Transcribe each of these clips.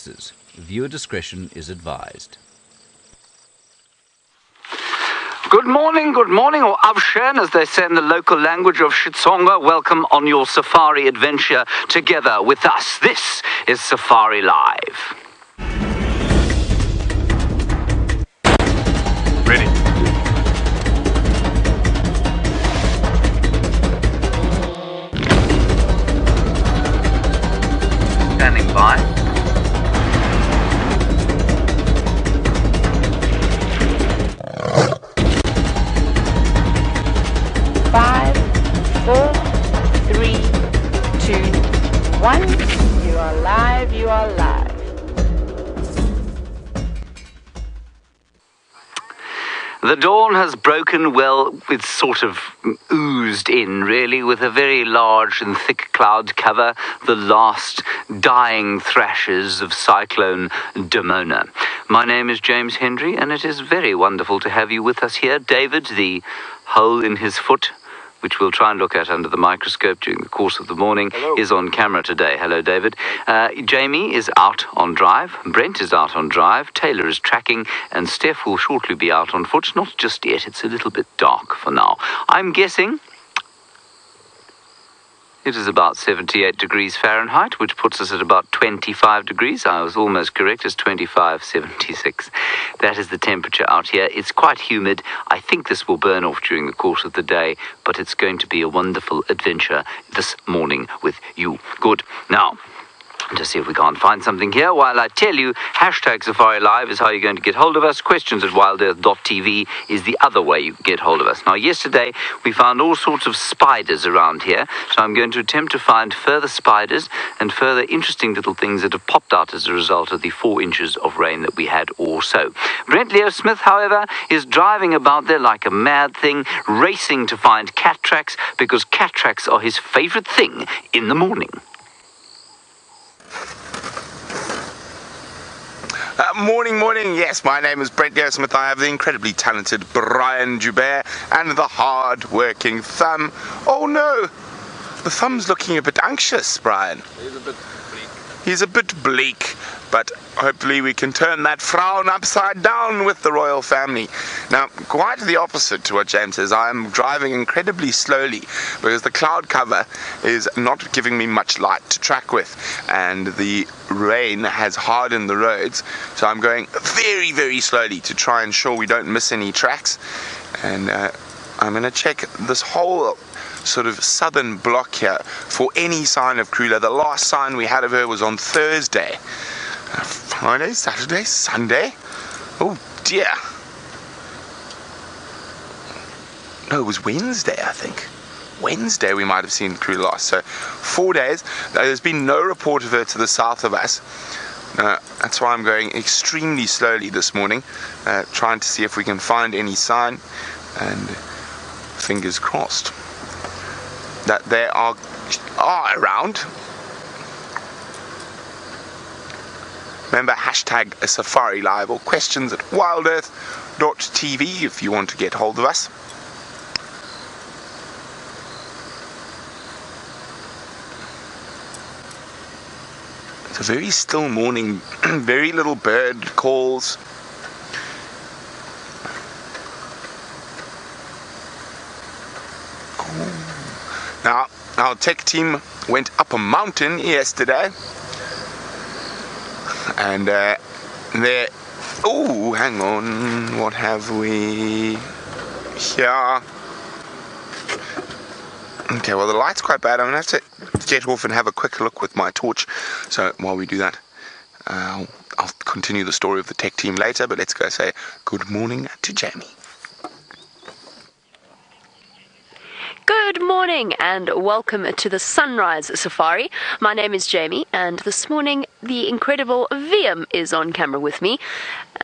purposes. Viewer discretion is advised. Good morning, or avshen, as they say in the local language of Xitsonga. Welcome on your safari adventure together with us. This is Safari Live. Ready. Standing by. Five, 4, 3, 2, 1. You are live, you are live. The dawn has broken, well, it's sort of oozed in, really, with a very large and thick cloud cover, the last dying thrashes of Cyclone Djuma. My name is James Hendry, and it is very wonderful to have you with us here. David, the hole in his foot, which we'll try and look at under the microscope during the course of the morning, is on camera today. Hello, David. Jamie is out on drive. Brent is out on drive. Taylor is tracking. And Stef will shortly be out on foot. Not just yet. It's a little bit dark for now. I'm guessing it is about 78 degrees Fahrenheit, which puts us at about 25 degrees. I was almost correct. It's 25.76. That is the temperature out here. It's quite humid. I think this will burn off during the course of the day, but it's going to be a wonderful adventure this morning with you. Good. Now, to see if we can't find something here while I tell you, hashtag Safari Live is how you're going to get hold of us. Questions at WildEarthTV is the other way you can get hold of us. Now, yesterday we found all sorts of spiders around here, so I'm going to attempt to find further spiders and further interesting little things that have popped out as a result of the 4 inches of rain that we had also. Brent Leo Smith, however, is driving about there like a mad thing, racing to find cat tracks, because cat tracks are his favourite thing in the morning. Morning. Yes, my name is Brent Leo Smith. I have the incredibly talented Brian Joubert and the hard-working Thumb. Oh no, the Thumb's looking a bit anxious, Brian. He's a bit bleak, but hopefully we can turn that frown upside down with the royal family. Now, quite the opposite to what James says. I am driving incredibly slowly because the cloud cover is not giving me much light to track with, and the rain has hardened the roads, so I'm going very, very slowly to try and ensure we don't miss any tracks. And I'm going to check this whole sort of southern block here for any sign of Karula. The last sign we had of her was on Thursday. Friday, Saturday, Sunday. Oh dear. No, it was Wednesday, I think. Wednesday we might have seen Karula last. So 4 days. There's been no report of her to the south of us. That's why I'm going extremely slowly this morning, trying to see if we can find any sign, and fingers crossed that they are around. Remember, hashtag Safari Live or questions at WildEarthTV if you want to get hold of us. It's a very still morning, very little bird calls. Now, our tech team went up a mountain yesterday, and there, oh, hang on, what have we here? Okay, well, the light's quite bad. I'm going to have to get off and have a quick look with my torch. So while we do that, I'll continue the story of the tech team later, but let's go say good morning to Jamie. Good morning and welcome to the Sunrise Safari. My name is Jamie, and this morning the incredible VM is on camera with me,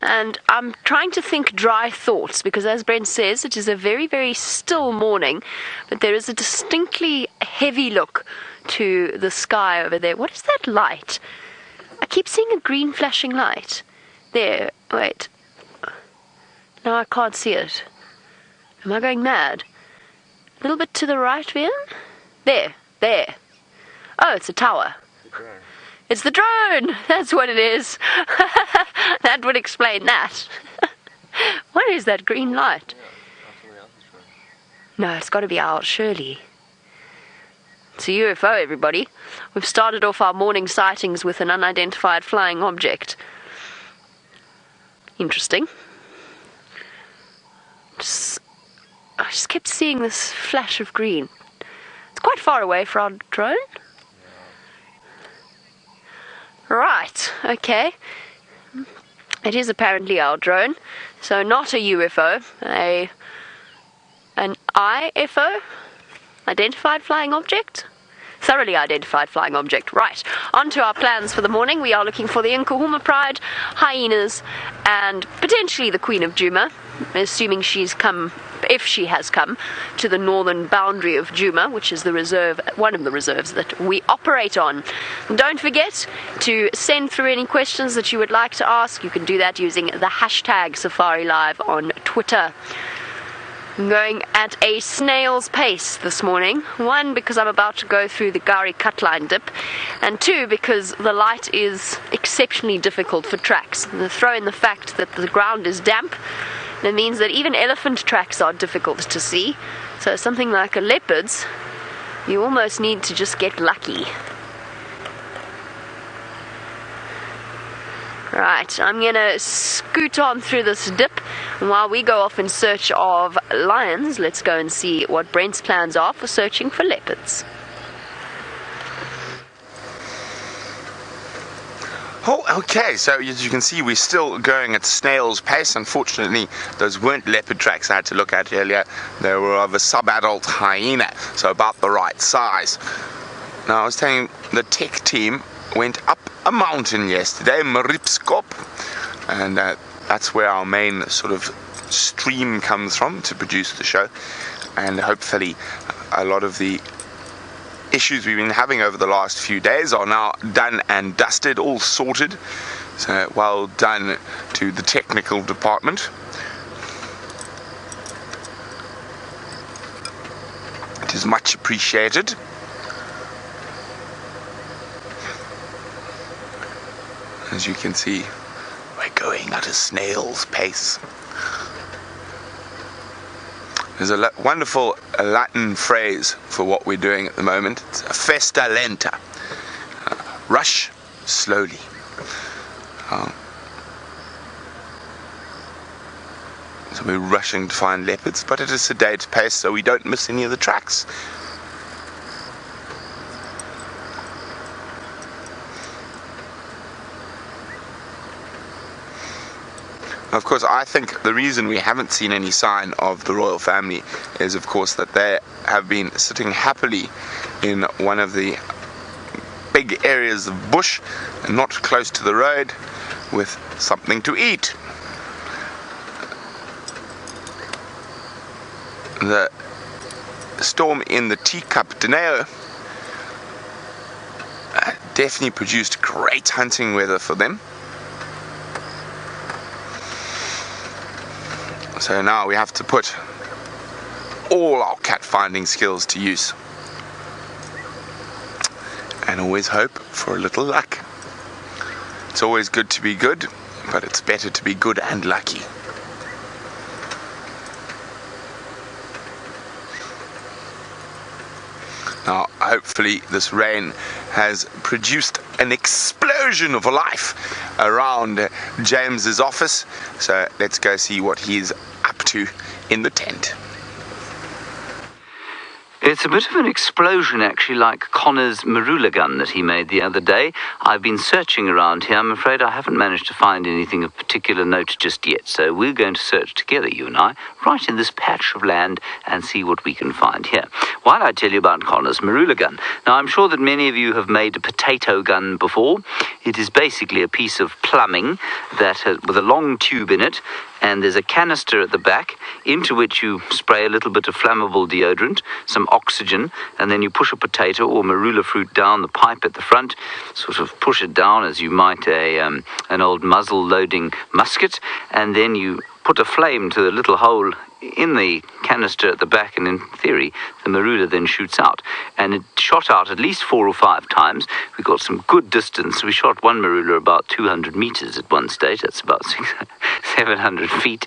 and I'm trying to think dry thoughts because, as Brent says, it is a very, very still morning, but there is a distinctly heavy look to the sky over there. What is that light? I keep seeing a green flashing light. There, wait. No, I can't see it. Am I going mad? A little bit to the right, Vian? There. Oh, it's a tower. It's the drone! That's what it is. That would explain that. What is that green light? No, it's got to be ours, surely. It's a UFO, everybody. We've started off our morning sightings with an unidentified flying object. Interesting. I just kept seeing this flash of green. It's quite far away for our drone. Right, okay. It is apparently our drone, so not a UFO, an IFO, identified flying object, thoroughly identified flying object. Right, on to our plans for the morning. We are looking for the Nkuhuma Pride, hyenas, and potentially the Queen of Djuma, assuming she's come, if she has come, to the northern boundary of Djuma, which is the reserve, one of the reserves that we operate on. And don't forget to send through any questions that you would like to ask. You can do that using the hashtag Safari Live on Twitter. I'm going at a snail's pace this morning. One, because I'm about to go through the Gari cutline dip, and two, because the light is exceptionally difficult for tracks. And throw in the fact that the ground is damp. That means that even elephant tracks are difficult to see. So something like a leopard's, you almost need to just get lucky. Right, I'm going to scoot on through this dip. And while we go off in search of lions, let's go and see what Brent's plans are for searching for leopards. Oh, okay, so as you can see, we're still going at snail's pace. Unfortunately, those weren't leopard tracks I had to look at earlier. They were of a sub-adult hyena, so about the right size. Now, I was telling the tech team went up a mountain yesterday, Maripskop, and that's where our main sort of stream comes from to produce the show. And hopefully a lot of the issues we've been having over the last few days are now done and dusted, all sorted. So well done to the technical department. It is much appreciated. As you can see, we're going at a snail's pace. There's a wonderful Latin phrase for what we're doing at the moment. It's a festa lenta. Rush slowly. So we're rushing to find leopards, but at a sedate pace so we don't miss any of the tracks. Of course, I think the reason we haven't seen any sign of the royal family is, of course, that they have been sitting happily in one of the big areas of bush, and not close to the road, with something to eat. The storm in the teacup Dineo definitely produced great hunting weather for them. So now we have to put all our cat finding skills to use. And always hope for a little luck. It's always good to be good, but it's better to be good and lucky. Now, hopefully this rain has produced an explosion of life around James's office. So let's go see what he's up to in the tent. It's a bit of an explosion, actually, like Connor's marula gun that he made the other day. I've been searching around here. I'm afraid I haven't managed to find anything of particular note just yet. So we're going to search together, you and I, right in this patch of land and see what we can find here. While I tell you about Connor's marula gun. Now, I'm sure that many of you have made a potato gun before. It is basically a piece of plumbing that with a long tube in it, and there's a canister at the back into which you spray a little bit of flammable deodorant, some oxygen, and then you push a potato or marula fruit down the pipe at the front, sort of push it down as you might an old muzzle-loading musket, and then you put a flame to the little hole in the canister at the back, and in theory, the marula then shoots out. And it shot out at least 4 or 5 times. We got some good distance. We shot one marula about 200 meters at one stage. That's about 700 feet.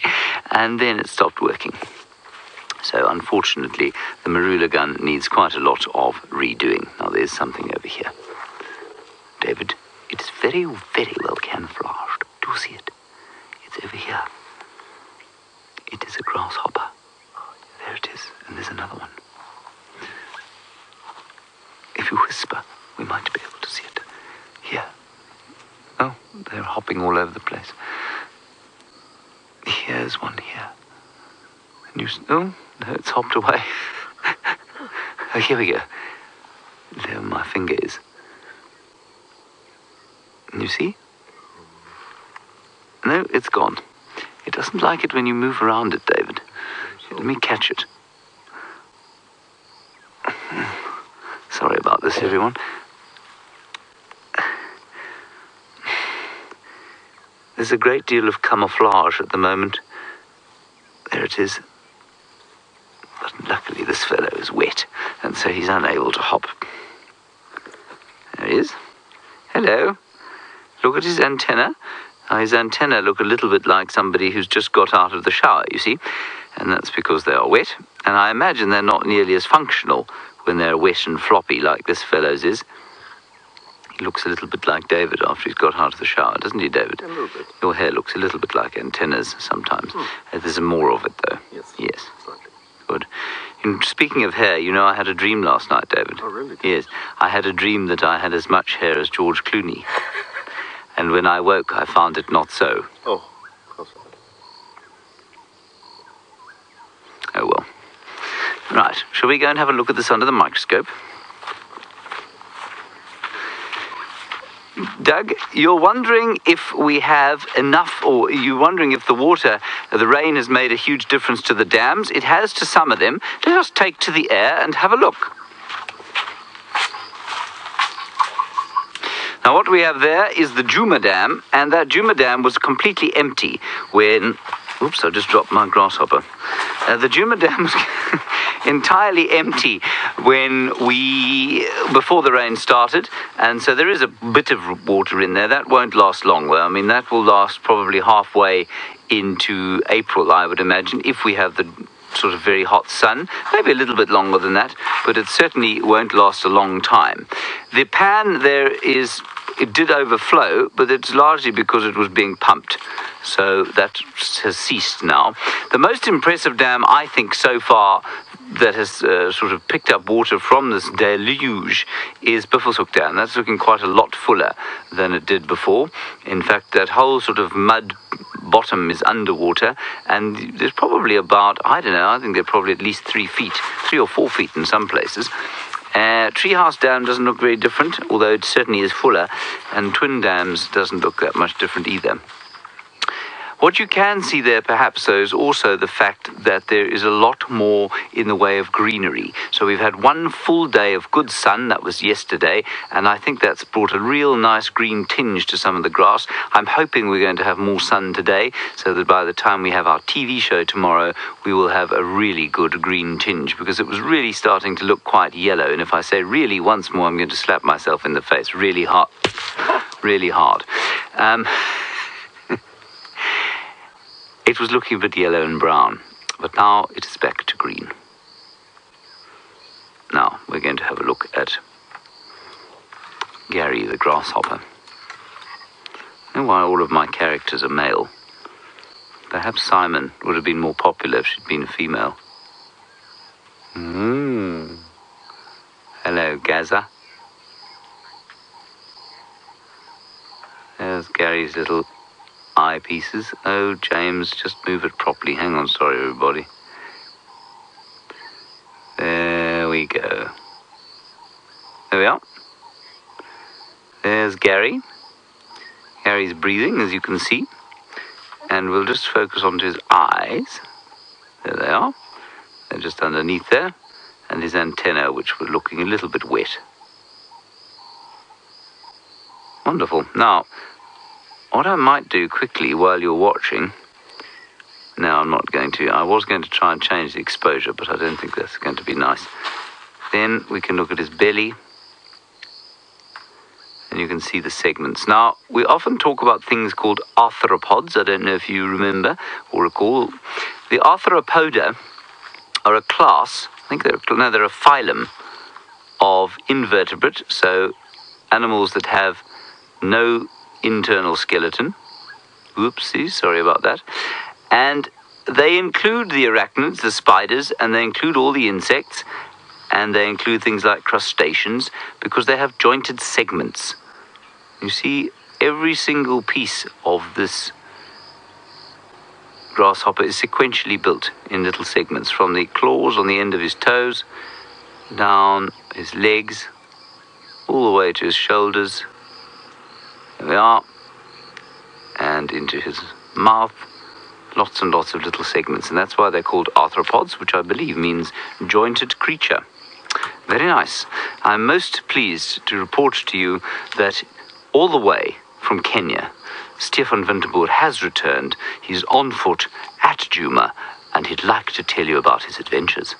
And then it stopped working. So unfortunately, the marula gun needs quite a lot of redoing. Now there's something over here. David, it is very, very well camouflaged. Do you see it? It's over here. It is a grasshopper. There it is, and there's another one. If you whisper, we might be able to see it. Here. Oh, they're hopping all over the place. Here's one here. And oh, no, it's hopped away. Oh, here we go. There my finger is. And you see? No, it's gone. It doesn't like it when you move around it, David. Let me catch it. Sorry about this, everyone. There's a great deal of camouflage at the moment. There it is. But luckily this fellow is wet, and so he's unable to hop. There he is. Hello. Look at his antenna. Now, his antennae look a little bit like somebody who's just got out of the shower, you see, and that's because they are wet, and I imagine they're not nearly as functional when they're wet and floppy like this fellow's is. He looks a little bit like David after he's got out of the shower, doesn't he, David? A little bit. Your hair looks a little bit like antennas sometimes. There's more of it, though. Yes. Slightly. Good. And speaking of hair, you know, I had a dream last night, David. Oh, really? Yes. I had a dream that I had as much hair as George Clooney. And when I woke, I found it not so. Oh, of course. Oh, well. Right, shall we go and have a look at this under the microscope? Doug, you're wondering if we have enough, or you're wondering if the rain has made a huge difference to the dams. It has to some of them. Let us take to the air and have a look. Now, what we have there is the Djuma Dam, and that Djuma Dam was completely empty when... Oops, I just dropped my grasshopper. The Djuma Dam was entirely empty before the rain started, and so there is a bit of water in there. That won't last long, though. I mean, that will last probably halfway into April, I would imagine, if we have the sort of very hot sun, maybe a little bit longer than that, but it certainly won't last a long time. The pan there it did overflow, but it's largely because it was being pumped. So that has ceased now. The most impressive dam, I think, so far that has sort of picked up water from this deluge is Buffelshoek Dam. That's looking quite a lot fuller than it did before. In fact, that whole sort of mud bottom is underwater, and there's probably about, I don't know, I think they're probably at least 3 or 4 feet in some places. Treehouse Dam doesn't look very different, although it certainly is fuller, and Twin Dams doesn't look that much different either. What you can see there, perhaps, though, is also the fact that there is a lot more in the way of greenery. So we've had one full day of good sun, that was yesterday, and I think that's brought a real nice green tinge to some of the grass. I'm hoping we're going to have more sun today, so that by the time we have our TV show tomorrow, we will have a really good green tinge, because it was really starting to look quite yellow, and if I say really once more, I'm going to slap myself in the face really hard. Really hard. It was looking a bit yellow and brown, but now it is back to green. Now we're going to have a look at Gary the grasshopper. I know why all of my characters are male. Perhaps Simon would have been more popular if she'd been a female. Hello, Gaza. There's Gary's little eyepieces. Oh, James, just move it properly. Hang on, sorry, everybody. There we go. There we are. There's Gary. Gary's breathing, as you can see. And we'll just focus onto his eyes. There they are. They're just underneath there. And his antenna, which were looking a little bit wet. Wonderful. Now, what I might do quickly while you're watching No, I'm not going to. I was going to try and change the exposure, but I don't think that's going to be nice. Then we can look at his belly, and you can see the segments. Now, we often talk about things called arthropods. I don't know if you remember or recall. The arthropoda are a class, I think they're a phylum of invertebrate, so animals that have no internal skeleton. Oopsie, sorry about that. And they include the arachnids, the spiders, and they include all the insects, and they include things like crustaceans, because they have jointed segments. You see, every single piece of this grasshopper is sequentially built in little segments, from the claws on the end of his toes, down his legs, all the way to his shoulders. There we are. And into his mouth. Lots and lots of little segments, and that's why they're called arthropods, which I believe means jointed creature. Very nice. I'm most pleased to report to you that all the way from Kenya, Stefan Winterboer has returned. He's on foot at Djuma, and he'd like to tell you about his adventures.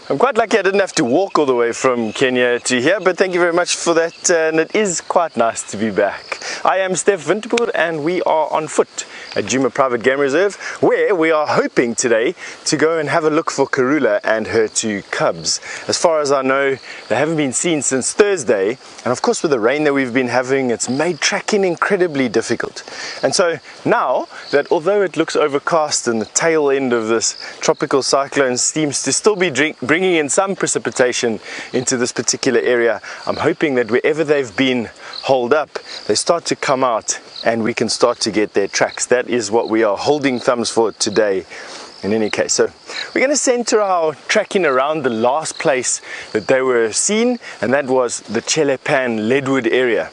I'm quite lucky I didn't have to walk all the way from Kenya to here, but thank you very much for that, and it is quite nice to be back. I am Stef Winterboer, and we are on foot at Djuma Private Game Reserve, where we are hoping today to go and have a look for Karula and her 2 cubs. As far as I know, they haven't been seen since Thursday, and of course with the rain that we've been having, it's made tracking incredibly difficult. And so now that although it looks overcast and the tail end of this tropical cyclone seems to still be bringing in some precipitation into this particular area, I'm hoping that wherever they've been holed up, they start to come out and we can start to get their tracks. That is what we are holding thumbs for today in any case. So we're going to center our tracking around the last place that they were seen, and that was the Chelepan Leadwood area.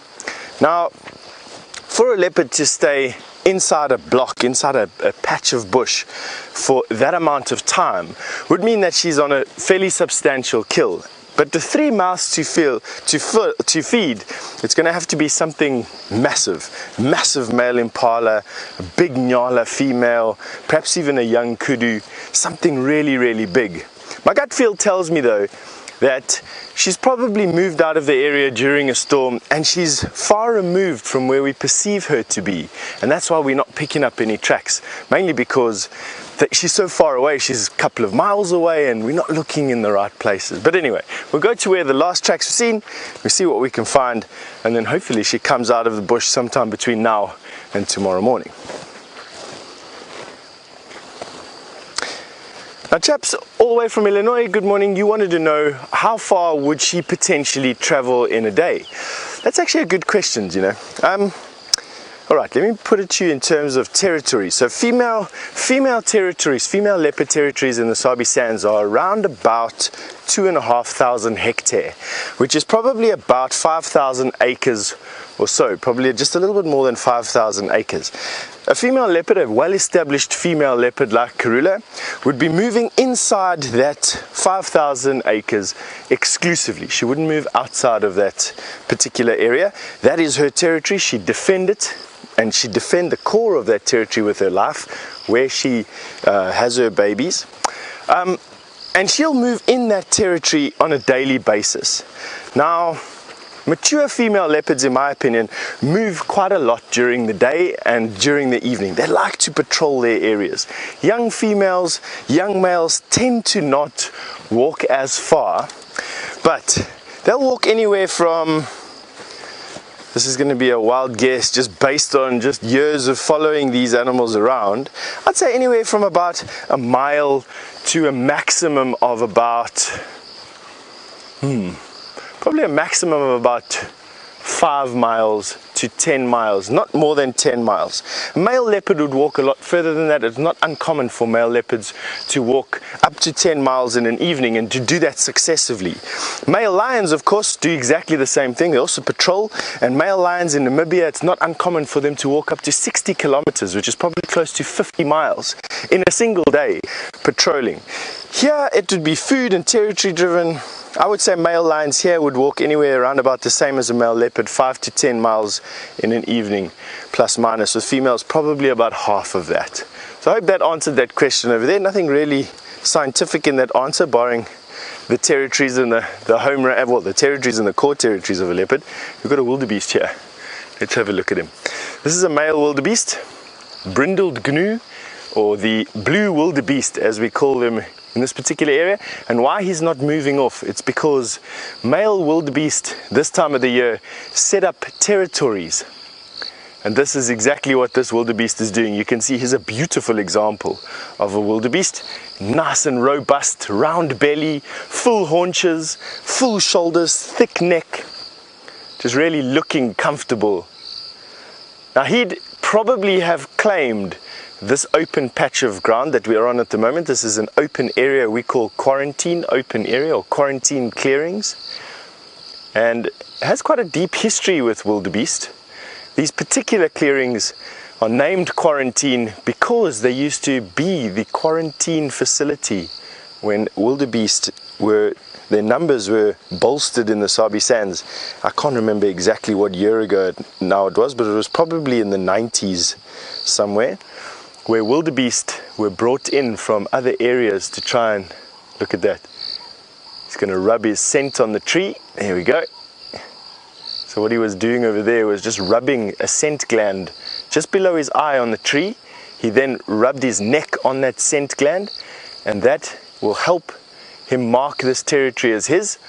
Now, for a leopard to stay inside a block, inside a patch of bush for that amount of time would mean that she's on a fairly substantial kill. But the 3 mouths to feed, it's going to have to be something massive male impala, a big nyala female, perhaps even a young kudu, something really big. My gut feel tells me though that she's probably moved out of the area during a storm, and she's far removed from where we perceive her to be, and that's why we're not picking up any tracks, mainly because she's so far away. She's a couple of miles away and we're not looking in the right places. But anyway, we'll go to where the last tracks were seen, we see what we can find, and then hopefully she comes out of the bush sometime between now and tomorrow morning. Now chaps, all the way from Illinois, good morning. You wanted to know how far would she potentially travel in a day? That's actually a good question, you know. Alright, let me put it to you in terms of territory. So female territories, female leopard territories in the Sabi Sands are around about 2,500 hectares, which is probably about 5,000 acres or so, probably just a little bit more than 5,000 acres. A female leopard, a well-established female leopard like Karula, would be moving inside that 5,000 acres exclusively. She wouldn't move outside of that particular area. That is her territory. She'd defend it, and she'd defend the core of that territory with her life, where she has her babies. And she'll move in that territory on a daily basis. Now, mature female leopards, in my opinion, move quite a lot during the day and during the evening. They like to patrol their areas. Young females, young males tend to not walk as far, but they'll walk anywhere from, this is going to be a wild guess just based on just years of following these animals around, I'd say anywhere from about a mile to a maximum of about, probably a maximum of about 5 miles to 10 miles, not more than 10 miles. A male leopard would walk a lot further than that. It's not uncommon for male leopards to walk up to 10 miles in an evening, and to do that successively. Male lions, of course, do exactly the same thing. They also patrol, and male lions in Namibia, it's not uncommon for them to walk up to 60 kilometers, which is probably close to 50 miles in a single day patrolling. Here it would be food and territory driven. I would say male lions here would walk anywhere around about the same as a male leopard, 5 to 10 miles in an evening, plus minus, with females probably about half of that. So I hope that answered that question over there. Nothing really scientific in that answer, barring the territories and the territories and the core territories of a leopard. We've got a wildebeest here. Let's have a look at him. This is a male wildebeest, brindled gnu, or the blue wildebeest as we call them in this particular area. And why he's not moving off, it's because male wildebeest this time of the year set up territories. And this is exactly what this wildebeest is doing. You can see he's a beautiful example of a wildebeest. Nice and robust, round belly, full haunches, full shoulders, thick neck. Just really looking comfortable. Now he'd probably have claimed this open patch of ground that we are on at the moment. This is an open area we call quarantine open area, or quarantine clearings. And it has quite a deep history with wildebeest. These particular clearings are named quarantine because they used to be the quarantine facility when wildebeest their numbers were bolstered in the Sabi Sands. I can't remember exactly what year ago now it was, but it was probably in the 90s somewhere, where wildebeest were brought in from other areas to try and, look at that, he's going to rub his scent on the tree. There we go. So what he was doing over there was just rubbing a scent gland just below his eye on the tree. He then rubbed his neck on that scent gland, and that will help him mark this territory as his.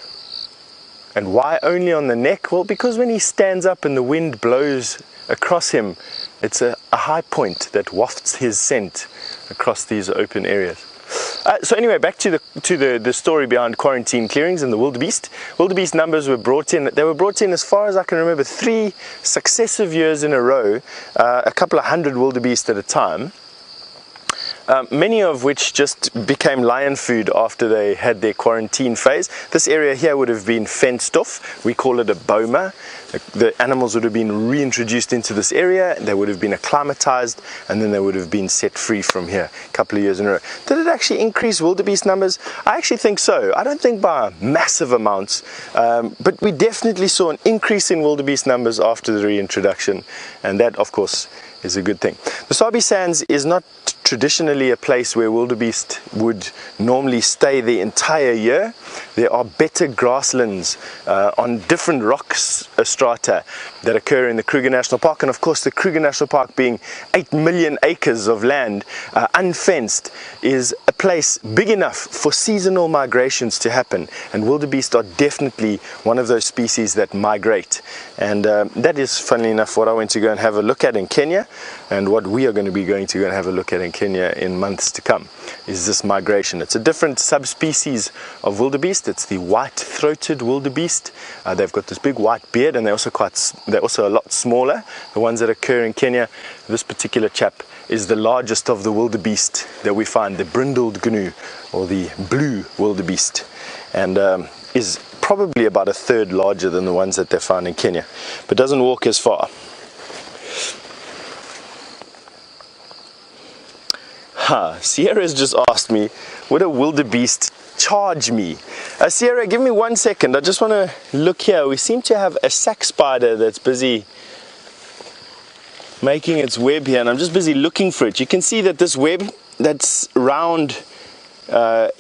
And why only on the neck? Well, because when he stands up and the wind blows across him, it's a high point that wafts his scent across these open areas. So anyway, back to the story behind quarantine clearings and the wildebeest. Wildebeest numbers were brought in. They were brought in, as far as I can remember, 3 successive years in a row, a couple of hundred wildebeest at a time. Many of which just became lion food after they had their quarantine phase. This area here would have been fenced off. We call it a boma. The animals would have been reintroduced into this area, they would have been acclimatized, and then they would have been set free from here a couple of years in a row. Did it actually increase wildebeest numbers? I actually think so. I don't think by massive amounts, but we definitely saw an increase in wildebeest numbers after the reintroduction, and that of course is a good thing. The Sabi Sands is not traditionally a place where wildebeest would normally stay the entire year. There are better grasslands on different rock strata that occur in the Kruger National Park, and of course the Kruger National Park, being 8 million acres of land unfenced, is a place big enough for seasonal migrations to happen, and wildebeest are definitely one of those species that migrate. And that is, funnily enough, what I went to go and have a look at in Kenya, and what we are going to be going to go and have a look at in Kenya in months to come, is this migration. It's a different subspecies of wildebeest. It's the white-throated wildebeest. They've got this big white beard, and they're also a lot smaller. The ones that occur in Kenya, this particular chap is the largest of the wildebeest that we find, the brindled gnu, or the blue wildebeest, and is probably about 1/3 larger than the ones that they found in Kenya, but doesn't walk as far. Sierra's just asked me, would a wildebeest charge me? Sierra, give me 1 second. I just want to look here. We seem to have a sack spider that's busy making its web here, and I'm just busy looking for it. You can see that this web, that's round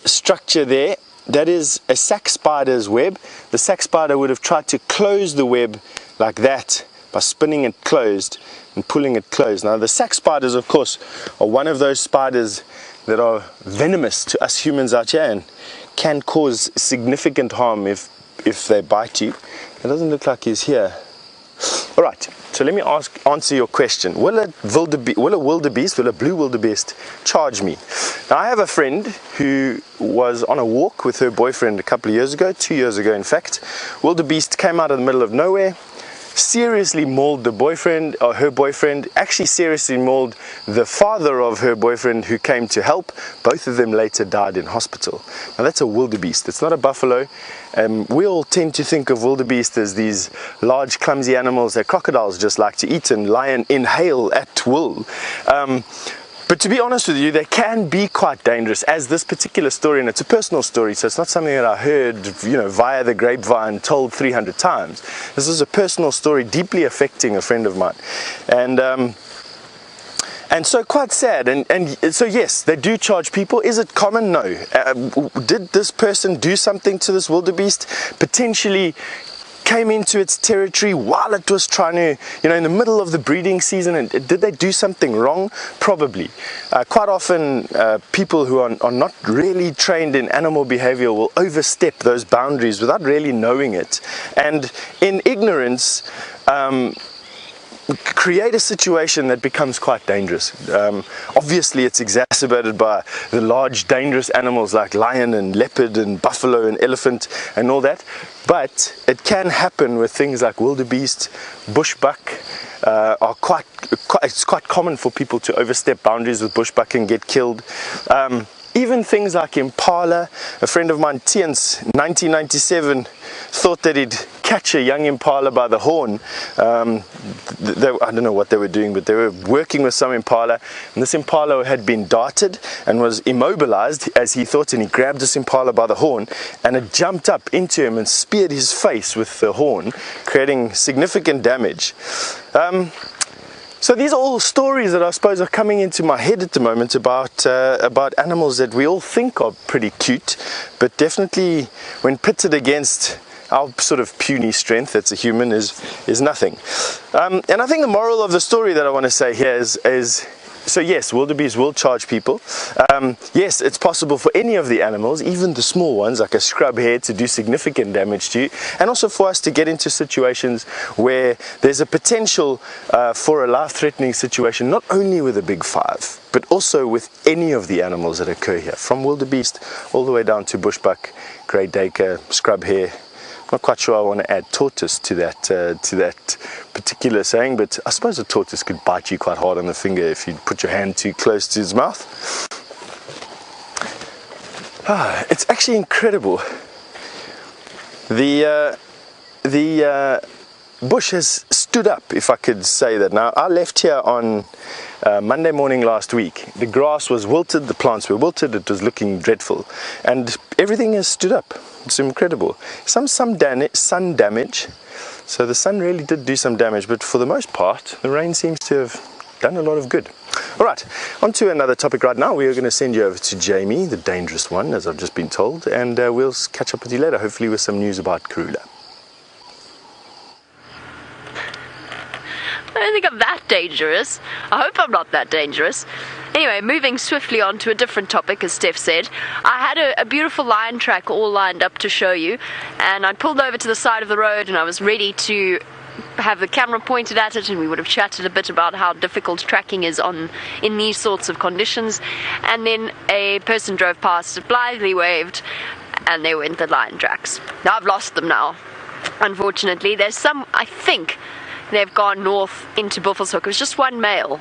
structure there, that is a sack spider's web. The sack spider would have tried to close the web like that by spinning it closed and pulling it closed. Now the sack spiders, of course, are one of those spiders that are venomous to us humans out here and can cause significant harm if they bite you. It doesn't look like he's here. All right, so let me answer your question. Will a blue wildebeest charge me? Now I have a friend who was on a walk with her boyfriend a couple of years ago, 2 years ago in fact. Wildebeest came out of the middle of nowhere, seriously mauled the boyfriend, or her boyfriend, actually seriously mauled the father of her boyfriend who came to help. Both of them later died in hospital. Now that's a wildebeest, it's not a buffalo. We all tend to think of wildebeest as these large clumsy animals that crocodiles just like to eat and lion inhale at will. But to be honest with you, they can be quite dangerous, as this particular story, and it's a personal story, so it's not something that I heard, via the grapevine told 300 times. This is a personal story deeply affecting a friend of mine. And so quite sad, and so yes, they do charge people. Is it common? No. Did this person do something to this wildebeest? Potentially came into its territory while it was trying to, in the middle of the breeding season, and did they do something wrong? Probably. Quite often, people who are not really trained in animal behavior will overstep those boundaries without really knowing it. And in ignorance, create a situation that becomes quite dangerous. Obviously it's exacerbated by the large dangerous animals like lion and leopard and buffalo and elephant and all that, but it can happen with things like wildebeest, bushbuck. It's quite common for people to overstep boundaries with bushbuck and get killed. Even things like impala. A friend of mine, Tiens, 1997, thought that he'd catch a young impala by the horn. I don't know what they were doing, but they were working with some impala, and this impala had been darted and was immobilized, as he thought, and he grabbed this impala by the horn, and it jumped up into him and speared his face with the horn, creating significant damage. So these are all stories that I suppose are coming into my head at the moment about animals that we all think are pretty cute, but definitely when pitted against our sort of puny strength that's a human is nothing. And I think the moral of the story that I want to say here is so yes, wildebeest will charge people. Yes, it's possible for any of the animals, even the small ones like a scrub hare, to do significant damage to you, and also for us to get into situations where there's a potential for a life-threatening situation, not only with a big five, but also with any of the animals that occur here, from wildebeest all the way down to bushbuck, grey duiker, scrub hare. Not quite sure I want to add tortoise to that particular saying, but I suppose a tortoise could bite you quite hard on the finger if you put your hand too close to his mouth. It's actually incredible. The bush has stood up, if I could say that. Now, I left here on Monday morning last week. The grass was wilted, the plants were wilted, it was looking dreadful, and everything has stood up. It's incredible. Some sun damage, so the sun really did do some damage, but for the most part the rain seems to have done a lot of good. Alright, on to another topic right now. We are going to send you over to Jamie, the dangerous one, as I've just been told, and we'll catch up with you later, hopefully with some news about Karula. I don't think I'm that dangerous. I hope I'm not that dangerous. Anyway, moving swiftly on to a different topic, as Stef said. I had a beautiful lion track all lined up to show you, and I'd pulled over to the side of the road and I was ready to have the camera pointed at it, and we would have chatted a bit about how difficult tracking is in these sorts of conditions, and then a person drove past, blithely waved, and they went the lion tracks. Now I've lost them now, unfortunately. There's some, I think they've gone north into Buffelshoek. It was just one male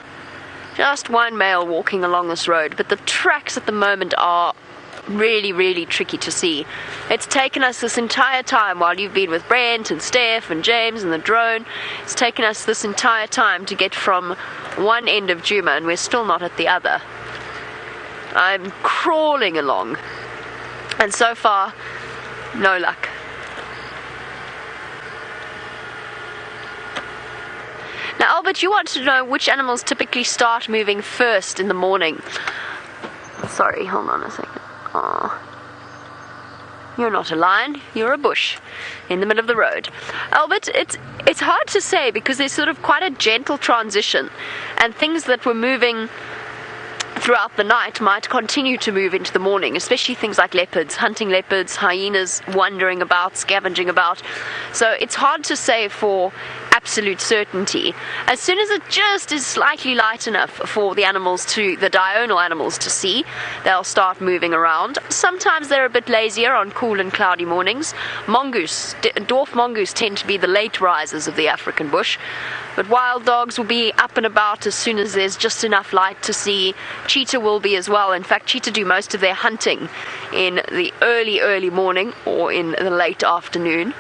walking along this road, but the tracks at the moment are really, really tricky to see. It's taken us this entire time, while you've been with Brent and Stef and James and the drone, it's taken us this entire time to get from one end of Djuma, and we're still not at the other. I'm crawling along, and so far, no luck. Now, Albert, you want to know which animals typically start moving first in the morning. Sorry, hold on a second. Aww. You're not a lion, you're a bush in the middle of the road. Albert, it's hard to say because there's sort of quite a gentle transition, and things that were moving throughout the night might continue to move into the morning, especially things like leopards, hunting leopards, hyenas wandering about, scavenging about. So it's hard to say for absolute certainty. As soon as it just is slightly light enough for the diurnal animals to see, they'll start moving around. Sometimes they're a bit lazier on cool and cloudy mornings. Dwarf mongoose tend to be the late risers of the African bush, but wild dogs will be up and about as soon as there's just enough light to see. Cheetah will be as well. In fact, cheetah do most of their hunting in the early morning or in the late afternoon,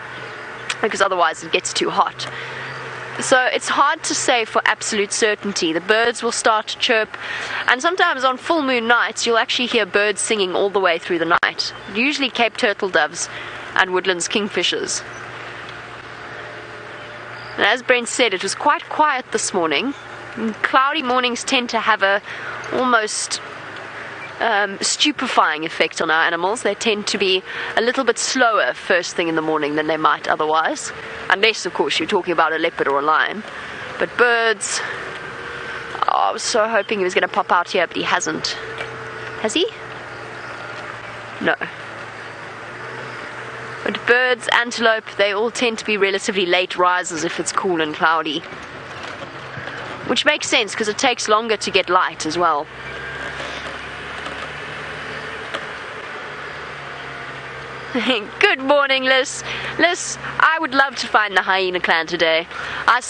because otherwise it gets too hot. So it's hard to say for absolute certainty. The birds will start to chirp, and sometimes on full moon nights you'll actually hear birds singing all the way through the night. Usually Cape turtle doves and woodlands kingfishers. And as Brent said, it was quite quiet this morning. Cloudy mornings tend to have a almost stupefying effect on our animals. They tend to be a little bit slower first thing in the morning than they might otherwise, unless of course you're talking about a leopard or a lion. But birds, I was so hoping he was going to pop out here, but he hasn't. Has he? No. But birds, antelope, they all tend to be relatively late risers if it's cool and cloudy, which makes sense because it takes longer to get light as well. Good morning, Liz. Liz, I would love to find the hyena clan today. I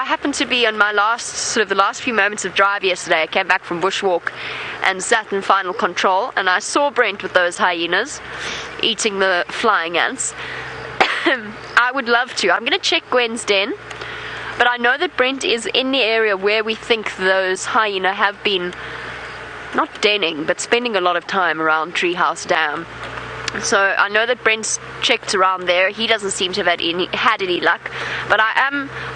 happened to be on my the last few moments of drive yesterday. I came back from bushwalk and sat in final control, and I saw Brent with those hyenas eating the flying ants. I would love to. I'm going to check Gwen's den, but I know that Brent is in the area where we think those hyena have been, not denning, but spending a lot of time around Treehouse Dam. So I know that Brent's checked around there. He doesn't seem to have had any luck. But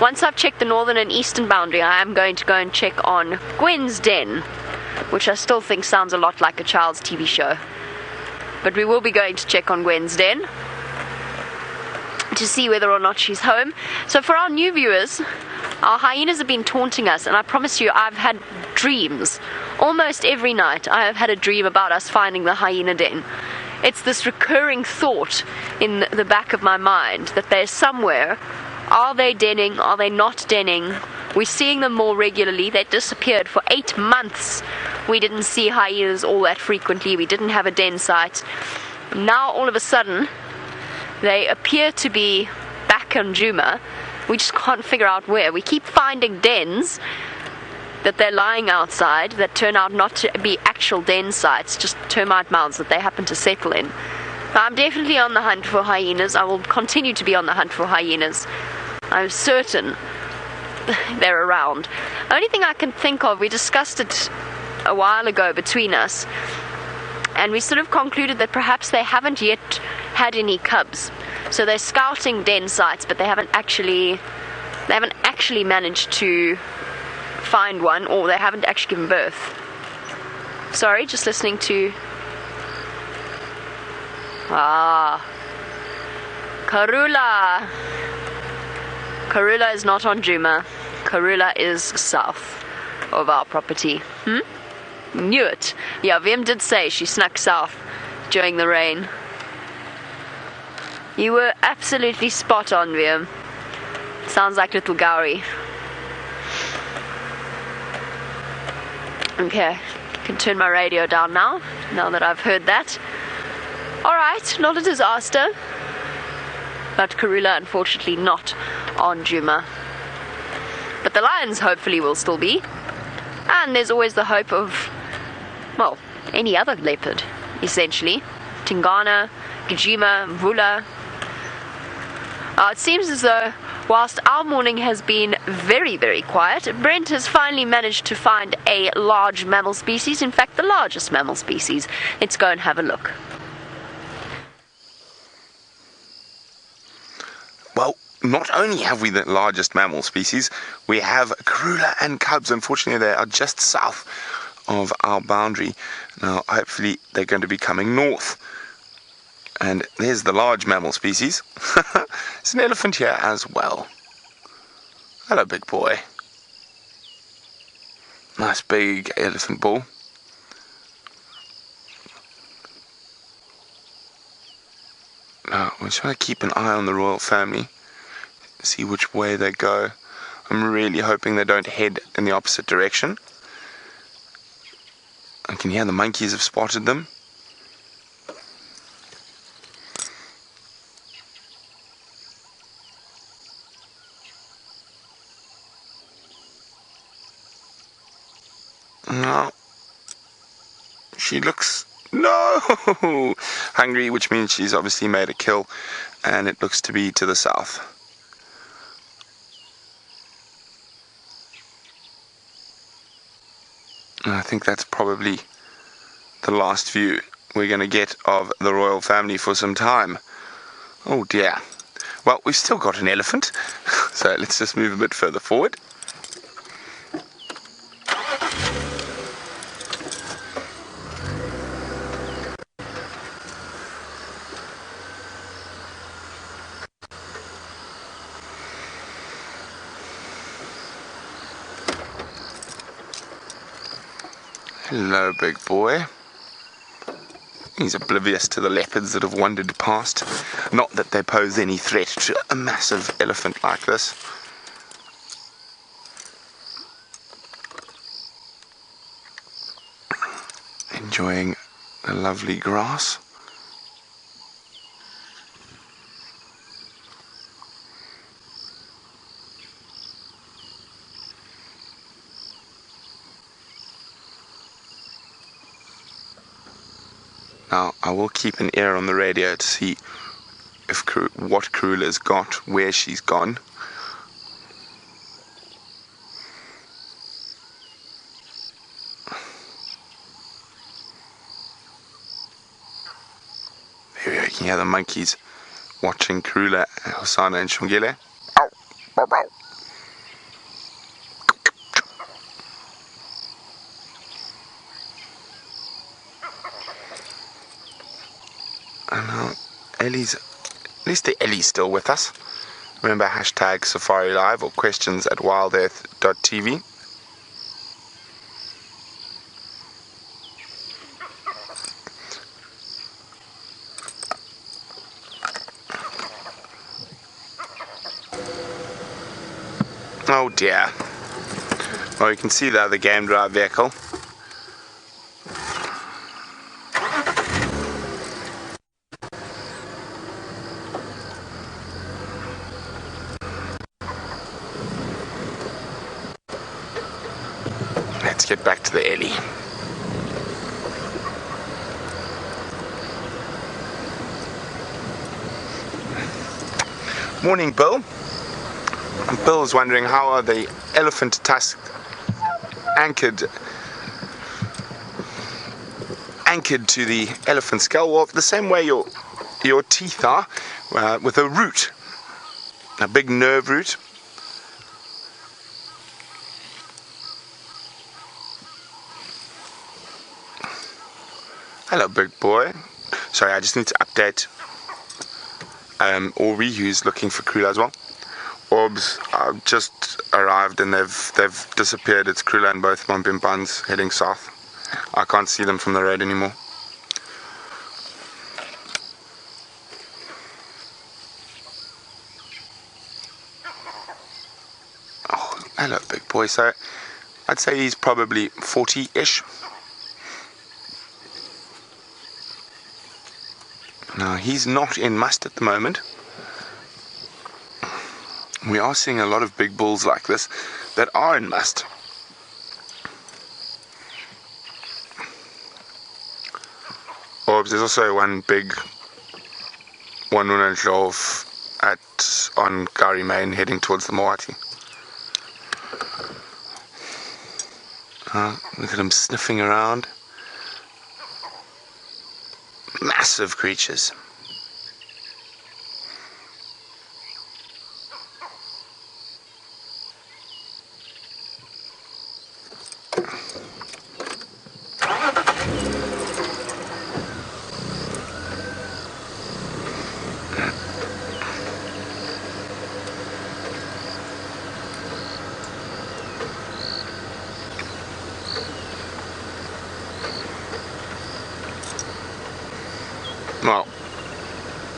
once I've checked the northern and eastern boundary, I am going to go and check on Gwen's den, which I still think sounds a lot like a child's TV show. But we will be going to check on Gwen's den to see whether or not she's home. So for our new viewers, our hyenas have been taunting us, and I promise you I've had dreams. Almost every night I have had a dream about us finding the hyena den. It's this recurring thought in the back of my mind that they're somewhere. Are they denning? Are they not denning? We're seeing them more regularly. They disappeared for 8 months. We didn't see hyenas all that frequently. We didn't have a den site. Now all of a sudden they appear to be back on Djuma. We just can't figure out where. We keep finding dens that they're lying outside that turn out not to be actual den sites, just termite mounds that they happen to settle in. I'm definitely on the hunt for hyenas. I will continue to be on the hunt for hyenas. I'm certain they're around. The only thing I can think of, we discussed it a while ago between us, and we sort of concluded that perhaps they haven't yet had any cubs. So they're scouting den sites, but they haven't actually managed to find one, or they haven't actually given birth. Sorry, just listening to Karula. Karula is not on Djuma. Karula is south of our property. Knew it. Yeah, Vim did say she snuck south during the rain. You were absolutely spot on, Vim. Sounds like little Gowrie. Okay, can turn my radio down now that I've heard that. Alright, not a disaster. But Karula, unfortunately, not on Djuma. But the lions hopefully will still be. And there's always the hope of, well, any other leopard, essentially. Tingana, Gajima, Vula. It seems as though whilst our morning has been very, very quiet, Brent has finally managed to find a large mammal species, in fact the largest mammal species. Let's go and have a look. Well, not only have we the largest mammal species, we have Karula and cubs. Unfortunately, they are just south of our boundary. Now, hopefully they're going to be coming north. And there's the large mammal species. There's an elephant here as well. Hello, big boy. Nice big elephant bull. Now, we're trying to keep an eye on the royal family, see which way they go. I'm really hoping they don't head in the opposite direction. I can hear the monkeys have spotted them. No. She looks... No! Hungry, which means she's obviously made a kill, and it looks to be to the south. And I think that's probably the last view we're going to get of the royal family for some time. Oh dear. Well, we've still got an elephant, so let's just move a bit further forward. Hello, big boy. He's oblivious to the leopards that have wandered past. Not that they pose any threat to a massive elephant like this. Enjoying the lovely grass. Now, I will keep an ear on the radio to see if what Karula's got, where she's gone. There we go, you can hear the monkeys watching Karula, Hosana and Shungile. Ow! Bow, bow. And now Ellie's, at least the Ellie's still with us. Remember hashtag Safari Live or questions at WildEarthTV. Oh dear. Well, you can see there the game drive vehicle. Let's get back to the Ellie. Morning, Bill. Bill's wondering how are the elephant tusks anchored to the elephant skull. Well, the same way your teeth are, with a root, a big nerve root. Hello, big boy. Sorry, I just need to update. Orihu's looking for Karula as well. Orbs just arrived and they've disappeared. It's Karula and both Mambimbans heading south. I can't see them from the road anymore. Oh, hello, big boy. So I'd say he's probably 40-ish. Now, he's not in must at the moment. We are seeing a lot of big bulls like this that are in must. Orbs, there's also one big one on Gari Main heading towards the Moati. Look at him sniffing around. Massive creatures. Well,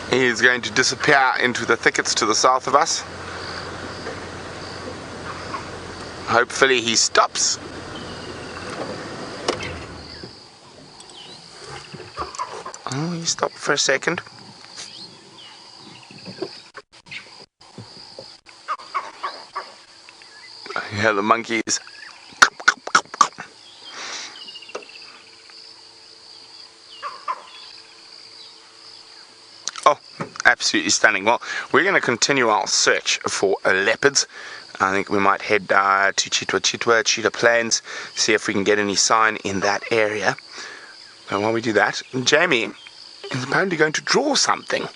he is going to disappear into the thickets to the south of us. Hopefully he stops. Oh, he stopped for a second. You hear the monkeys. Oh, absolutely stunning. Well, we're going to continue our search for leopards. I think we might head to Cheetah Plains, see if we can get any sign in that area. And while we do that, Jamie is apparently going to draw something.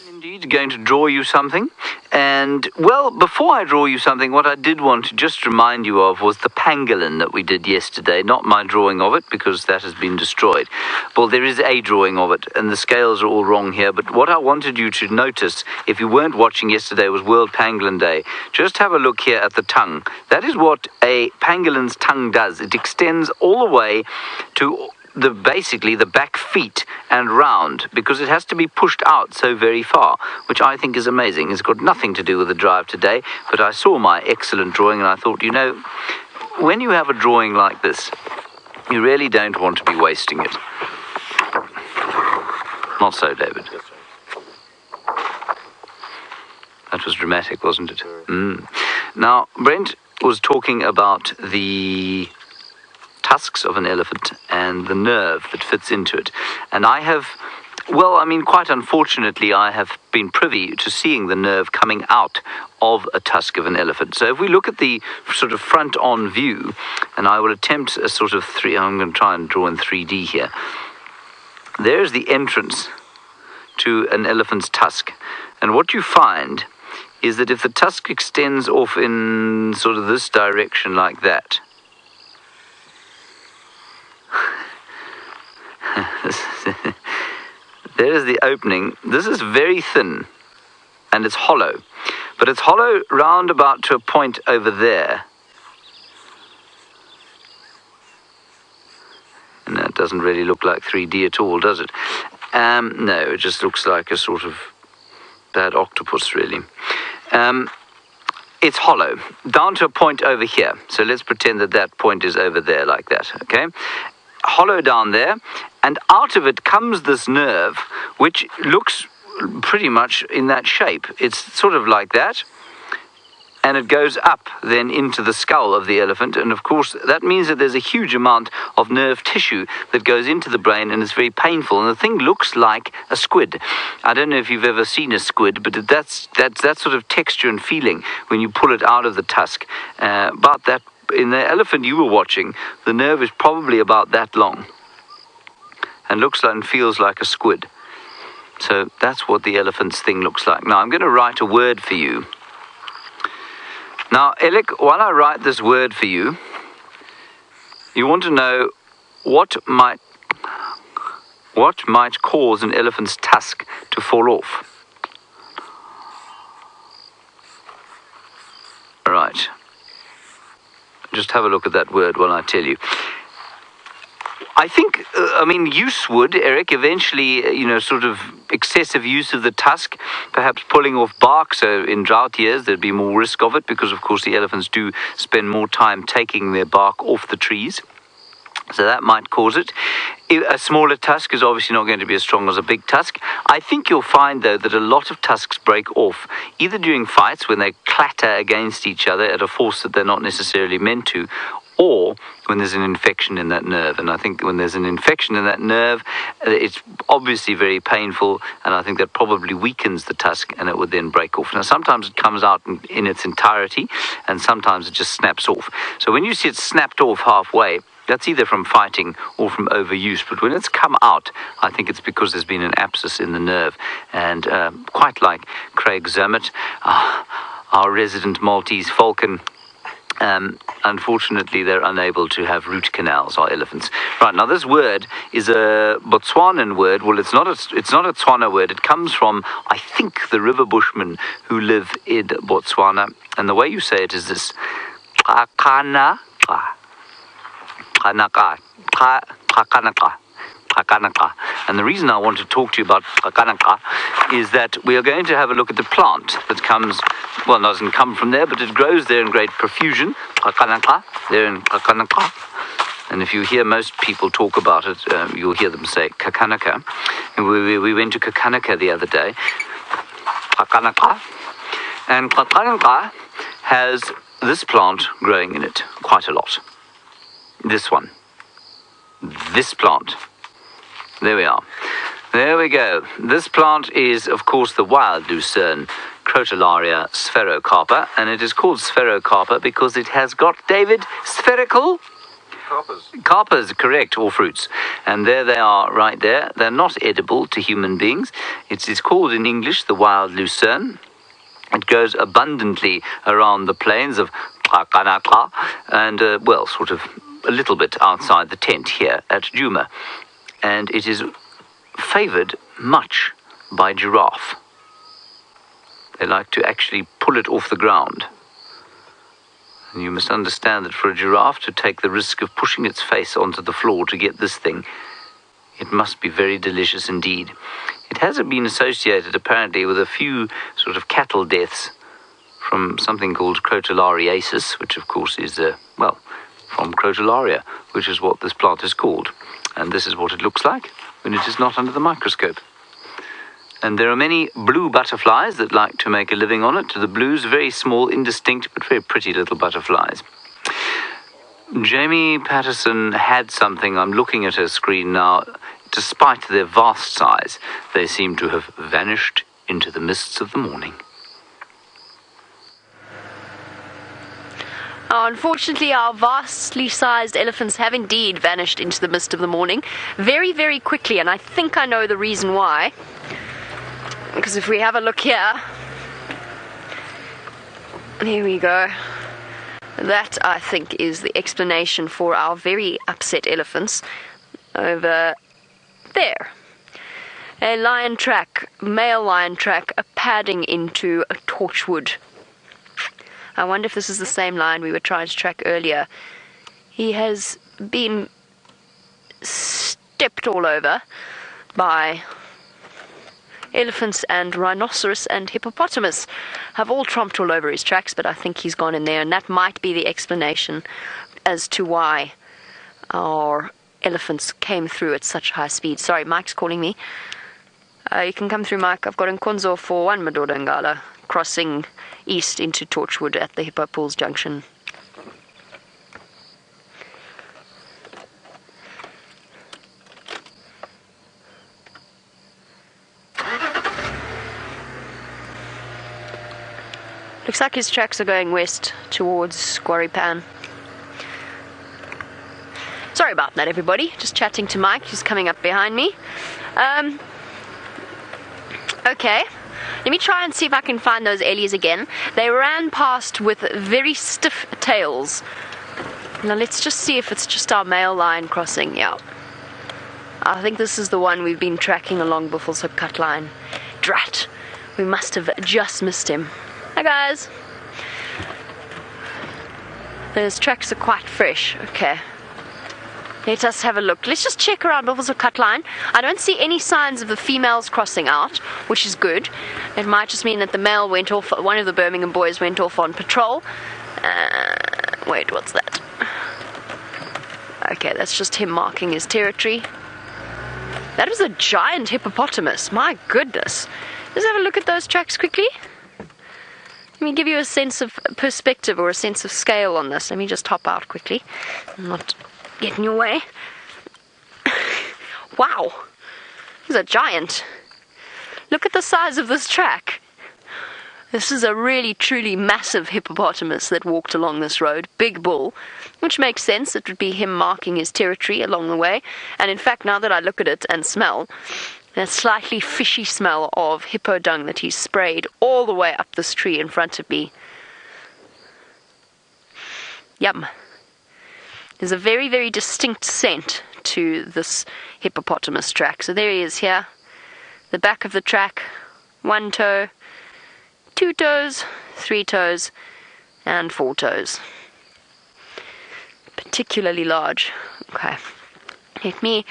Indeed, going to draw you something. And, well, before I draw you something, what I did want to just remind you of was the pangolin that we did yesterday. Not my drawing of it, because that has been destroyed. Well, there is a drawing of it, and the scales are all wrong here. But what I wanted you to notice, if you weren't watching yesterday, was World Pangolin Day. Just have a look here at the tongue. That is what a pangolin's tongue does. It extends all the way to basically the back feet and round, because it has to be pushed out so very far, which I think is amazing. It's got nothing to do with the drive today, but I saw my excellent drawing and I thought, you know, when you have a drawing like this, you really don't want to be wasting it. Not so, David. That was dramatic, wasn't it? Now, Brent was talking about the tusks of an elephant and the nerve that fits into it. And I have, well, I mean, quite unfortunately, I have been privy to seeing the nerve coming out of a tusk of an elephant. So if we look at the sort of front-on view, and I will attempt a sort of I'm going to try and draw in 3D here. There's the entrance to an elephant's tusk. And what you find is that if the tusk extends off in sort of this direction like that, there is the opening. This is very thin and it's hollow, but it's hollow round about to a point over there, and that doesn't really look like 3D at all, does it? No, it just looks like a sort of bad octopus, really. It's hollow down to a point over here, so let's pretend that that point is over there like that, okay? Hollow down there, and out of it comes this nerve, which looks pretty much in that shape. It's sort of like that, and it goes up then into the skull of the elephant, and of course that means that there's a huge amount of nerve tissue that goes into the brain, and it's very painful, and the thing looks like a squid. I don't know if you've ever seen a squid, but that's that sort of texture and feeling when you pull it out of the tusk. But that in the elephant you were watching, the nerve is probably about that long and looks like and feels like a squid. So that's what the elephant's thing looks like. Now I'm going to write a word for you. Now, Alec, while I write this word for you, you want to know what might cause an elephant's tusk to fall off. All right. Just have a look at that word while I tell you. I think, use would, Eric, eventually, sort of excessive use of the tusk, perhaps pulling off bark, so in drought years there'd be more risk of it, because of course the elephants do spend more time taking their bark off the trees. So that might cause it. A smaller tusk is obviously not going to be as strong as a big tusk. I think you'll find, though, that a lot of tusks break off, either during fights when they clatter against each other at a force that they're not necessarily meant to, or when there's an infection in that nerve. And I think when there's an infection in that nerve, it's obviously very painful, and I think that probably weakens the tusk, and it would then break off. Now, sometimes it comes out in its entirety, and sometimes it just snaps off. So when you see it snapped off halfway, that's either from fighting or from overuse. But when it's come out, I think it's because there's been an abscess in the nerve. And quite like Craig Zermatt, our resident Maltese falcon, unfortunately, they're unable to have root canals, our elephants. Right, now this word is a Botswanan word. Well, it's not a Tswana word. It comes from, I think, the river bushmen who live in Botswana. And the way you say it is this: Qakanaka. And the reason I want to talk to you about qakanaka is that we are going to have a look at the plant that comes, well, doesn't come from there, but it grows there in great profusion. Qakanaka, there in qakanaka. And if you hear most people talk about it, you'll hear them say kakanaka. And we went to Kakanaka the other day. Qakanaka. And qakanaka has this plant growing in it quite a lot. This one. This plant. There we are. There we go. This plant is, of course, the wild lucerne Crotalaria spherocarpa, and it is called spherocarpa because it has got, David, spherical carpas, correct, or fruits. And there they are right there. They're not edible to human beings. It is called in English the wild lucerne. It grows abundantly around the plains of Namaqua and, well, sort of a little bit outside the tent here at Djuma. And it is favoured much by giraffe. They like to actually pull it off the ground. And you must understand that for a giraffe to take the risk of pushing its face onto the floor to get this thing, it must be very delicious indeed. It has been associated apparently with a few sort of cattle deaths from something called crotolariasis, which of course is, from crotalaria, which is what this plant is called. And this is what it looks like when it is not under the microscope. And there are many blue butterflies that like to make a living on it. The blues, very small, indistinct, but very pretty little butterflies. Jamie Patterson had something. I'm looking at her screen now. Despite their vast size, they seem to have vanished into the mists of the morning. Unfortunately, our vastly sized elephants have indeed vanished into the mist of the morning very, very quickly, and I think I know the reason why. Because if we have a look here, here we go. That, I think, is the explanation for our very upset elephants over there. A lion track, male lion track, a padding into a torchwood. I wonder if this is the same lion we were trying to track earlier. He has been stepped all over by elephants, and rhinoceros and hippopotamus have all tromped all over his tracks, but I think he's gone in there, and that might be the explanation as to why our elephants came through at such high speed. Sorry, Mike's calling me. You can come through, Mike. I've got Nkonzo for 1 Madoda Ngala, crossing east into Torchwood at the Hippo Pools Junction. Looks like his tracks are going west towards Quarry Pan. Sorry about that, everybody. Just chatting to Mike, who's coming up behind me. Okay. Let me try and see if I can find those Ellies again. They ran past with very stiff tails. Now let's just see if it's just our male lion crossing. Yeah. I think this is the one we've been tracking along Buffalo's Hook Cut Line. Drat. We must have just missed him. Hi guys. Those tracks are quite fresh. Okay. Let us have a look. Let's just check around Buffalo's Hook Cut Line. I don't see any signs of the females crossing out, which is good. It might just mean that the male went off, one of the Birmingham boys went off on patrol. Wait, what's that? Okay, that's just him marking his territory. That was a giant hippopotamus. My goodness. Let's have a look at those tracks quickly. Let me give you a sense of perspective or a sense of scale on this. Let me just hop out quickly. I'm not getting your way. Wow. He's a giant. Look at the size of this track. This is a really, truly massive hippopotamus that walked along this road. Big bull, which makes sense. It would be him marking his territory along the way. And in fact, now that I look at it and smell, that slightly fishy smell of hippo dung that he's sprayed all the way up this tree in front of me. Yum. There's a very, very distinct scent to this hippopotamus track. So there he is here. The back of the track. 1 toe, 2 toes, 3 toes, and 4 toes. Particularly large. Okay. Let me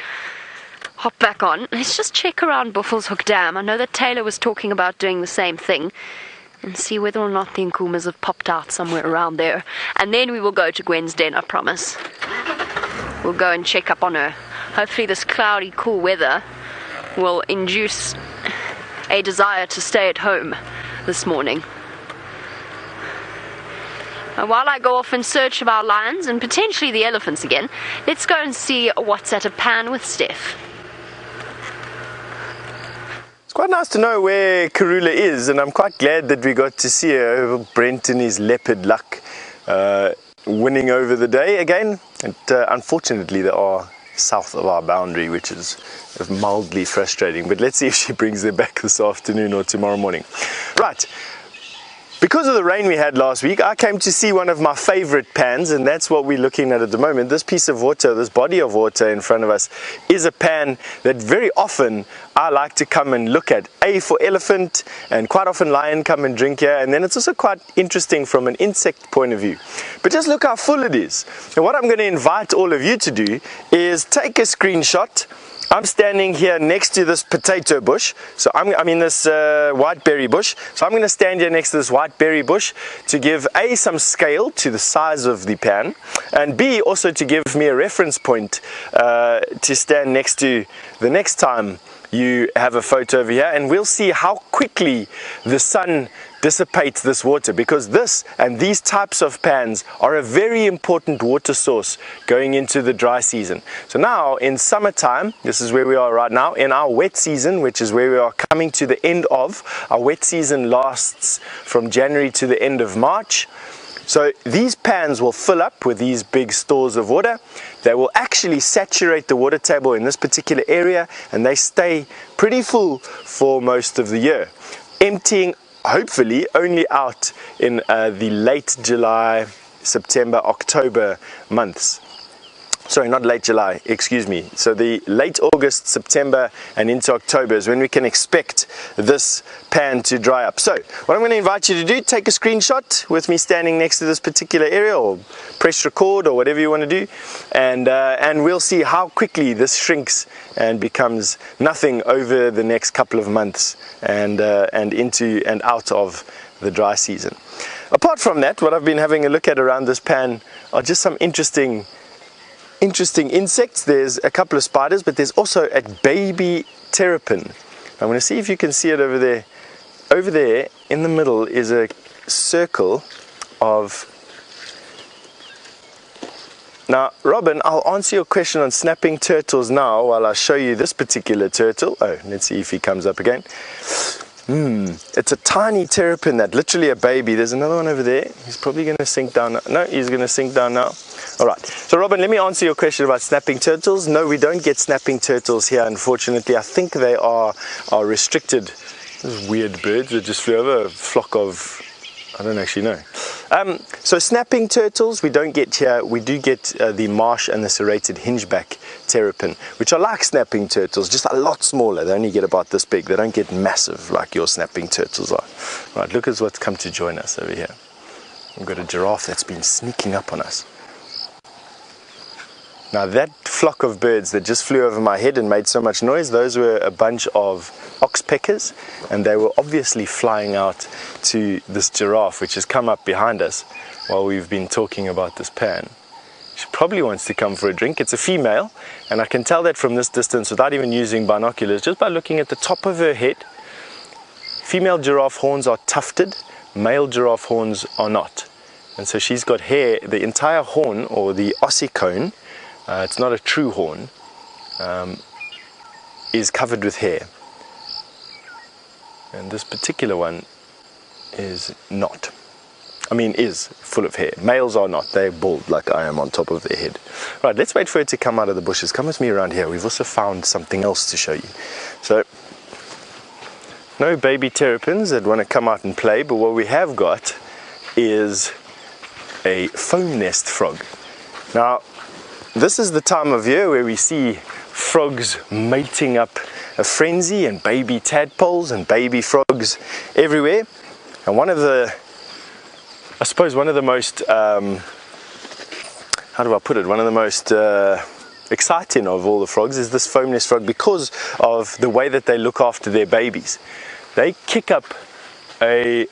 hop back on. Let's just check around Buffalo's Hook Dam. I know that Taylor was talking about doing the same thing, and see whether or not the Nkuhumas have popped out somewhere around there. And then we will go to Gwen's den, I promise. We'll go and check up on her. Hopefully this cloudy, cool weather will induce a desire to stay at home this morning. While I go off in search of our lions and potentially the elephants again, let's go and see what's at a pan with Stef. quite nice to know where Karula is, and I'm quite glad that we got to see her. Brent and his leopard luck winning over the day again. And unfortunately, they are south of our boundary, which is mildly frustrating. But let's see if she brings them back this afternoon or tomorrow morning. Right. Because of the rain we had last week, I came to see one of my favorite pans, and that's what we're looking at the moment. This piece of water, this body of water in front of us, is a pan that very often I like to come and look at. A, for elephant, and quite often lion come and drink here, and then it's also quite interesting from an insect point of view. But just look how full it is. And what I'm going to invite all of you to do is take a screenshot. I'm standing here next to this potato bush, so I mean this white berry bush. So I'm going to stand here next to this white berry bush to give A, some scale to the size of the pan, and B, also to give me a reference point to stand next to the next time you have a photo over here, and we'll see how quickly the sun dissipates this water, because this and these types of pans are a very important water source going into the dry season. So now in summertime, this is where we are right now, in our wet season, which is where we are coming to the end of. Our wet season lasts from January to the end of March. So these pans will fill up with these big stores of water. They will actually saturate the water table in this particular area, and they stay pretty full for most of the year, emptying hopefully only out in the late July, September, October months. Sorry, not late July, excuse me. So the late August, September and into October is when we can expect this pan to dry up. So what I'm going to invite you to do, take a screenshot with me standing next to this particular area, or press record or whatever you want to do, and we'll see how quickly this shrinks and becomes nothing over the next couple of months and into and out of the dry season. Apart from that, what I've been having a look at around this pan are just some interesting insects. There's a couple of spiders, but there's also a baby terrapin. I'm going to see if you can see it over there. Over there in the middle is a circle of... Now, Robin, I'll answer your question on snapping turtles now while I show you this particular turtle. Oh, let's see if he comes up again. It's a tiny terrapin, that literally a baby. There's another one over there. He's probably going to sink down now. No, he's going to sink down now. All right. So, Robin, let me answer your question about snapping turtles. No, we don't get snapping turtles here, unfortunately. I think they are restricted. Those weird birds that just flew over, a flock of... I don't actually know. So snapping turtles we don't get here. We do get the marsh and the serrated hingeback terrapin, which are like snapping turtles, just a lot smaller. They only get about this big. They don't get massive like your snapping turtles are. Right, look at what's come to join us over here. We've got a giraffe that's been sneaking up on us. Now that flock of birds that just flew over my head and made so much noise, those were a bunch of oxpeckers, and they were obviously flying out to this giraffe which has come up behind us while we've been talking about this pan. She probably wants to come for a drink. It's a female, and I can tell that from this distance without even using binoculars, just by looking at the top of her head. Female giraffe horns are tufted, male giraffe horns are not. And so she's got hair, the entire horn, or the ossicone, it's not a true horn, is covered with hair. And this particular one is not. I mean, is full of hair. Males are not. They're bald like I am on top of their head. Right, let's wait for it to come out of the bushes. Come with me around here. We've also found something else to show you. So, no baby terrapins that want to come out and play, but what we have got is a foam nest frog. Now, this is the time of year where we see frogs mating up a frenzy, and baby tadpoles and baby frogs everywhere. And one of the, I suppose one of the most, how do I put it, one of the most exciting of all the frogs is this foam nest frog, because of the way that they look after their babies. They kick up a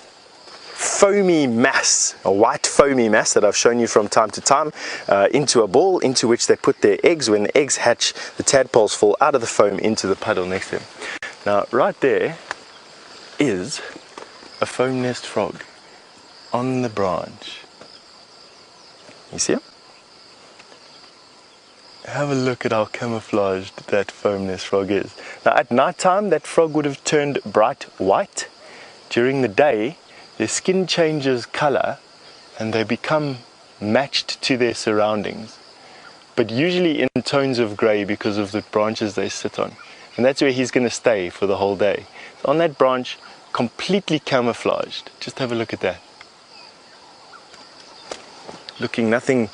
foamy mass, a white foamy mass that I've shown you from time to time, into a ball into which they put their eggs. When the eggs hatch, the tadpoles fall out of the foam into the puddle next to them. Now, right there is a foam nest frog on the branch. You see him? Have a look at how camouflaged that foam nest frog is. Now at night time that frog would have turned bright white. During the day their skin changes color and they become matched to their surroundings, but usually in tones of grey because of the branches they sit on. And that's where he's going to stay for the whole day. On that branch, completely camouflaged. Just have a look at that. Looking nothing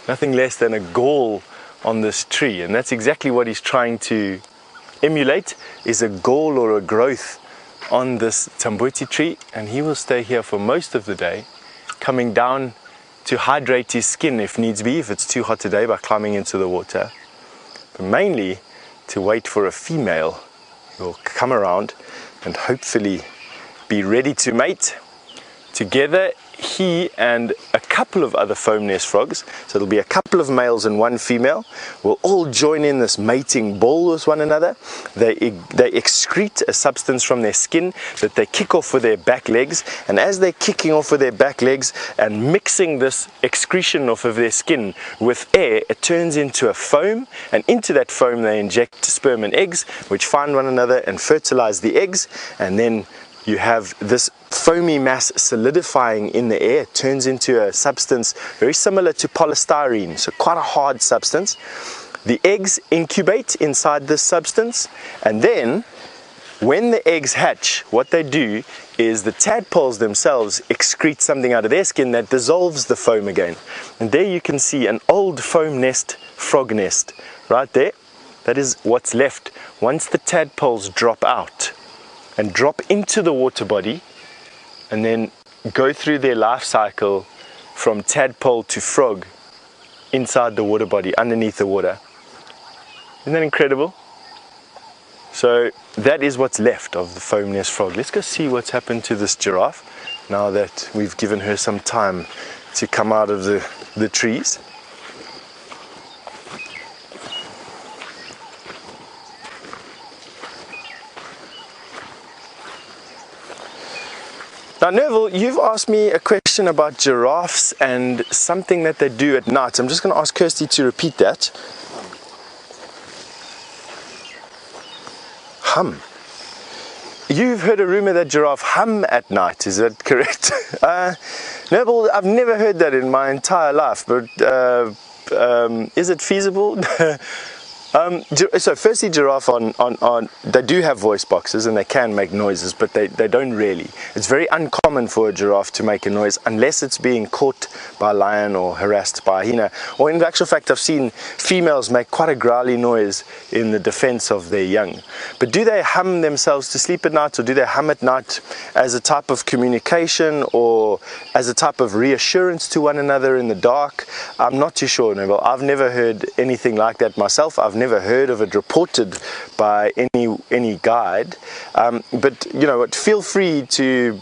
less than a gall on this tree, and that's exactly what he's trying to emulate, is a gall or a growth on this tamboti tree, and he will stay here for most of the day, coming down to hydrate his skin if needs be, if it's too hot today, by climbing into the water, but mainly to wait for a female who will come around and hopefully be ready to mate. Together he and a couple of other foam nest frogs, so there'll be a couple of males and one female, will all join in this mating ball with one another. They excrete a substance from their skin that they kick off with their back legs, and as they're kicking off with their back legs and mixing this excretion off of their skin with air, it turns into a foam, and into that foam they inject sperm and eggs, which find one another and fertilize the eggs, and then you have this foamy mass solidifying in the air. It turns into a substance very similar to polystyrene, so quite a hard substance. The eggs incubate inside this substance, and then when the eggs hatch, what they do is the tadpoles themselves excrete something out of their skin that dissolves the foam again. And there you can see an old foam nest, frog nest, right there. That is what's left once the tadpoles drop out and drop into the water body, and then go through their life cycle from tadpole to frog inside the water body, underneath the water. Isn't that incredible? So that is what's left of the foam nest frog. Let's go see what's happened to this giraffe now that we've given her some time to come out of the trees. Now Nerval, you've asked me a question about giraffes and something that they do at night. I'm just going to ask Kirsty to repeat that. Hum. You've heard a rumor that giraffe hum at night, is that correct? Nerval, I've never heard that in my entire life, but is it feasible? So firstly, giraffe they do have voice boxes and they can make noises, but they don't really. It's very uncommon for a giraffe to make a noise unless it's being caught by a lion or harassed by a hyena. Or in actual fact, I've seen females make quite a growly noise in the defense of their young. But do they hum themselves to sleep at night, or do they hum at night as a type of communication or as a type of reassurance to one another in the dark? I'm not too sure, Neville. I've never heard anything like that myself. I've never heard of it reported by any guide, but you know, feel free to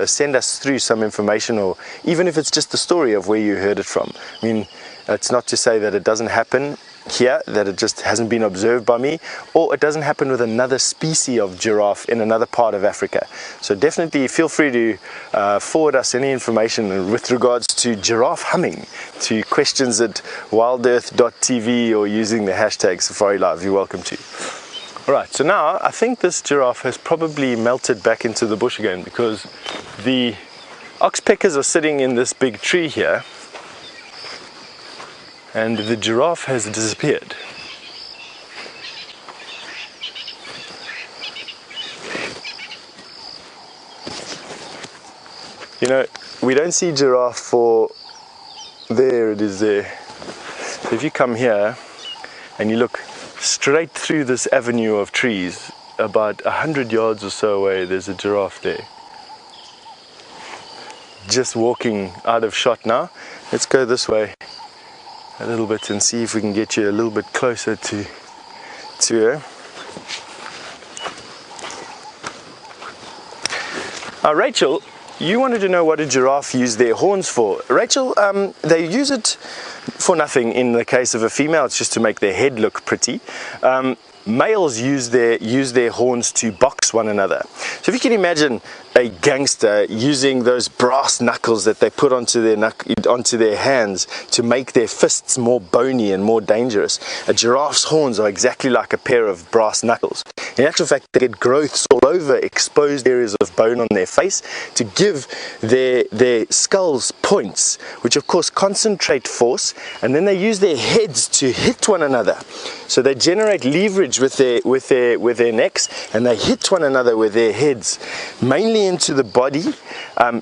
send us through some information, or even if it's just the story of where you heard it from. I mean, it's not to say that it doesn't happen here, that it just hasn't been observed by me, or it doesn't happen with another species of giraffe in another part of Africa. So definitely feel free to forward us any information with regards to giraffe humming to questions at WildEarthTV, or using the hashtag SafariLive. You're welcome to. Alright, so now I think this giraffe has probably melted back into the bush again, because the oxpeckers are sitting in this big tree here, and the giraffe has disappeared. You know, we don't see giraffe for, there it is there. So if you come here and you look straight through this avenue of trees, about 100 yards or so away, there's a giraffe there. Just walking out of shot now. Let's go this way a little bit and see if we can get you a little bit closer to her. Rachel, you wanted to know what a giraffe use their horns for. Rachel, they use it for nothing in the case of a female. It's just to make their head look pretty. males use their horns to box one another. So if you can imagine a gangster using those brass knuckles that they put onto their hands to make their fists more bony and more dangerous, a giraffe's horns are exactly like a pair of brass knuckles. In actual fact, they get growths all over exposed areas of bone on their face to give their skulls points, which of course concentrate force, and then they use their heads to hit one another. So they generate leverage with their necks, and they hit one another with their heads, mainly into the body,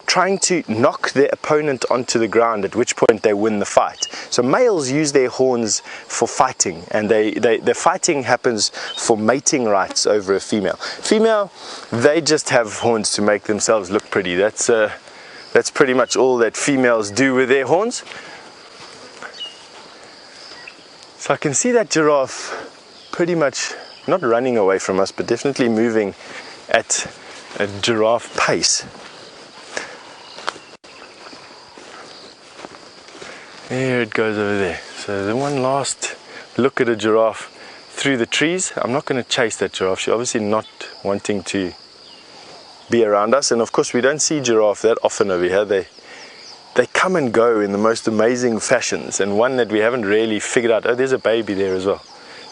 trying to knock their opponent onto the ground, at which point they win the fight. So males use their horns for fighting, and the fighting happens for mating rights over a female. Female, they just have horns to make themselves look pretty. That's pretty much all that females do with their horns. So I can see that giraffe pretty much not running away from us, but definitely moving at a giraffe pace. There it goes over there. So the one last look at a giraffe through the trees. I'm not going to chase that giraffe. She's obviously not wanting to be around us, and of course we don't see giraffe that often over here. They come and go in the most amazing fashions, and one that we haven't really figured out. Oh, there's a baby there as well.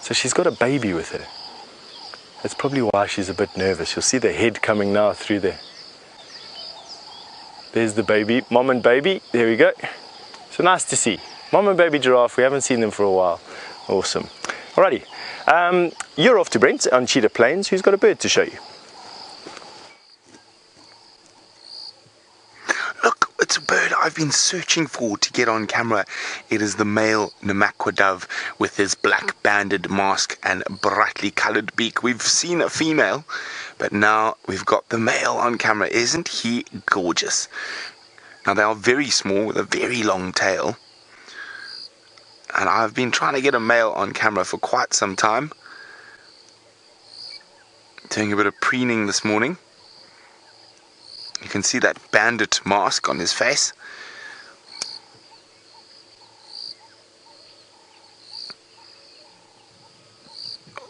So she's got a baby with her. That's probably why she's a bit nervous. You'll see the head coming now through there. There's the baby, mom and baby. There we go. So nice to see. Mom and baby giraffe. We haven't seen them for a while. Awesome. Alrighty. You're off to Brent on Cheetah Plains, who's got a bird to show you. Look, it's a bird I've been searching for to get on camera. It is the male Namaqua dove with his black banded mask and brightly coloured beak. We've seen a female, but now we've got the male on camera. Isn't he gorgeous? Now they are very small with a very long tail, and I've been trying to get a male on camera for quite some time. Doing a bit of preening this morning. You can see that bandit mask on his face.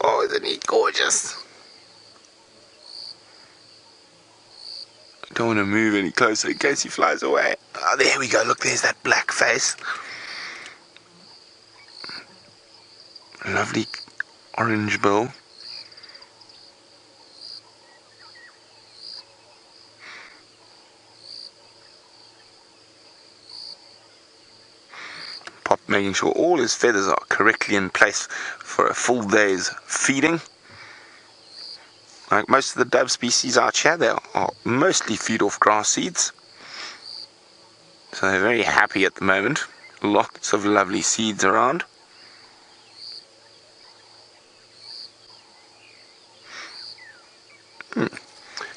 Oh, isn't he gorgeous? I don't want to move any closer in case he flies away. Oh, there we go. Look, there's that black face. Lovely orange bill. Pop making sure all his feathers are correctly in place for a full day's feeding. Like most of the dove species out here, they are mostly feed off grass seeds. So they're very happy at the moment. Lots of lovely seeds around.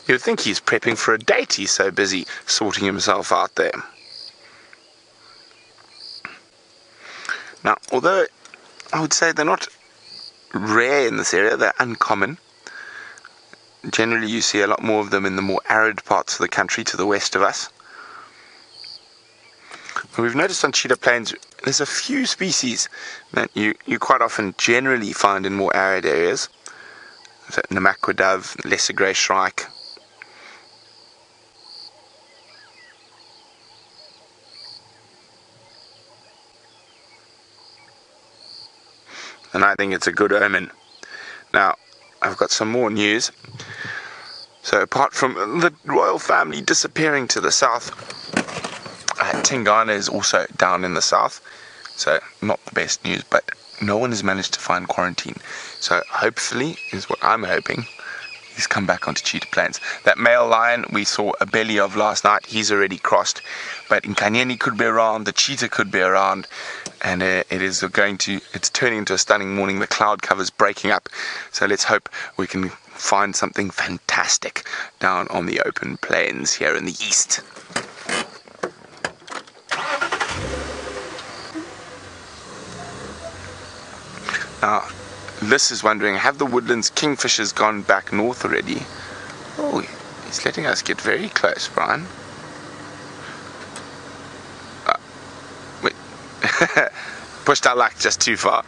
You'd think he's prepping for a date, he's so busy sorting himself out there. Now, although I would say they're not rare in this area, they're uncommon. Generally you see a lot more of them in the more arid parts of the country to the west of us. But we've noticed on Cheetah Plains there's a few species that you quite often generally find in more arid areas. So Namaqua dove, lesser grey shrike. And I think it's a good omen. Now, I've got some more news. So apart from the royal family disappearing to the south, Tingana is also down in the south. So not the best news, but no one has managed to find quarantine. So hopefully, is what I'm hoping, he's come back onto Cheetah Plains. That male lion we saw a belly of last night, he's already crossed. But Nkanyeni could be around, the cheetah could be around, and it's turning into a stunning morning. The cloud cover's breaking up. So let's hope we can find something fantastic down on the open plains here in the east. Now, Liz is wondering, have the woodlands kingfishers gone back north already? Oh, he's letting us get very close, Brian. Wait. pushed our luck just too far.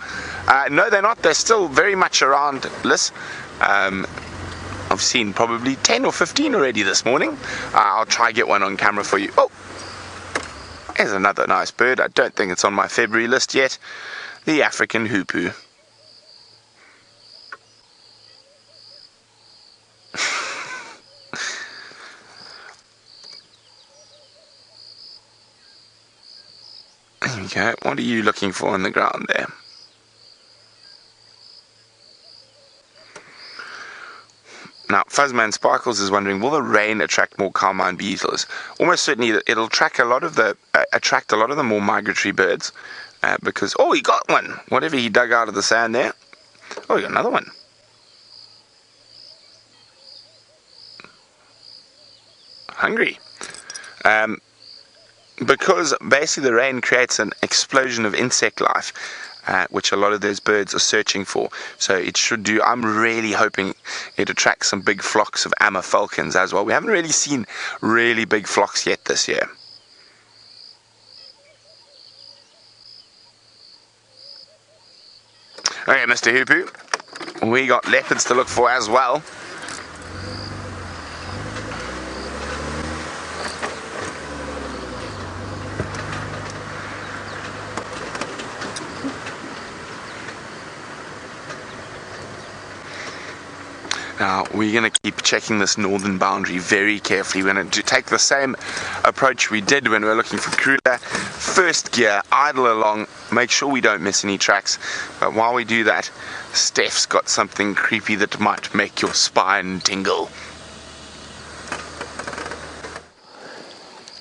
No, they're not. They're still very much around, Liz. I've seen probably 10 or 15 already this morning. I'll try get one on camera for you. Oh, there's another nice bird. I don't think it's on my February list yet. The African hoopoe. Okay, what are you looking for on the ground there? Now, Fuzzman Sparkles is wondering, will the rain attract more carmine beetles? Almost certainly, it'll attract a lot of the more migratory birds, because he got one. Whatever he dug out of the sand there. Oh, he got another one. Hungry. Because basically the rain creates an explosion of insect life, which a lot of those birds are searching for. So it should do. I'm really hoping it attracts some big flocks of Amma falcons as well. We haven't really seen really big flocks yet this year. Okay, Mr. Hoopoe, we got leopards to look for as well. Now, we're going to keep checking this northern boundary very carefully. We're going to take the same approach we did when we were looking for Karula. First gear, idle along, make sure we don't miss any tracks. But while we do that, Stef's got something creepy that might make your spine tingle.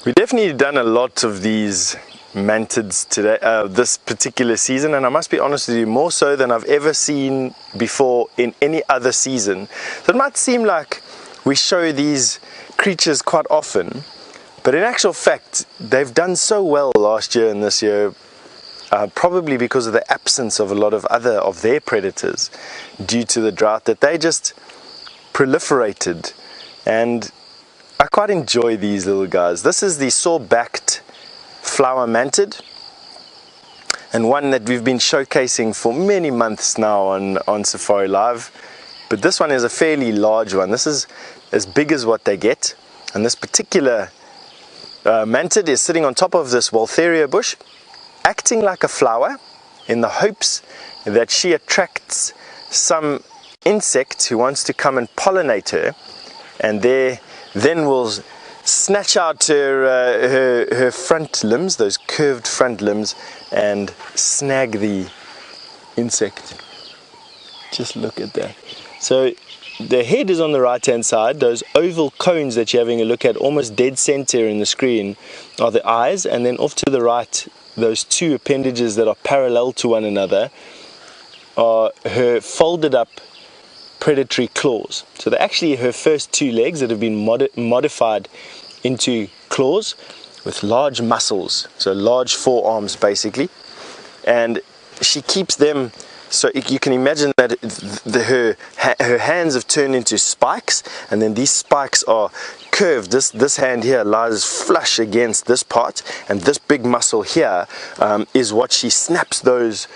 We've definitely done a lot of these mantids today, this particular season, and I must be honest with you, more so than I've ever seen before in any other season. So it might seem like we show these creatures quite often, but in actual fact they've done so well last year and this year, probably because of the absence of a lot of other of their predators due to the drought, that they just proliferated. And I quite enjoy these little guys. This is the saw-backed flower mantid, and one that we've been showcasing for many months now on Safari Live. But this one is a fairly large one. This is as big as what they get, and this particular mantid is sitting on top of this Waltheria bush, acting like a flower in the hopes that she attracts some insect who wants to come and pollinate her, and then will snatch out her front limbs, those curved front limbs, and snag the insect. Just look at that. So the head is on the right hand side. Those oval cones that you're having a look at, almost dead center in the screen, are the eyes, and then off to the right, those two appendages that are parallel to one another are her folded up predatory claws. So they're actually her first two legs that have been modified into claws with large muscles, so large forearms basically, and she keeps them. So you can imagine that her hands have turned into spikes, and then these spikes are curved. This hand here lies flush against this part, and this big muscle here is what she snaps those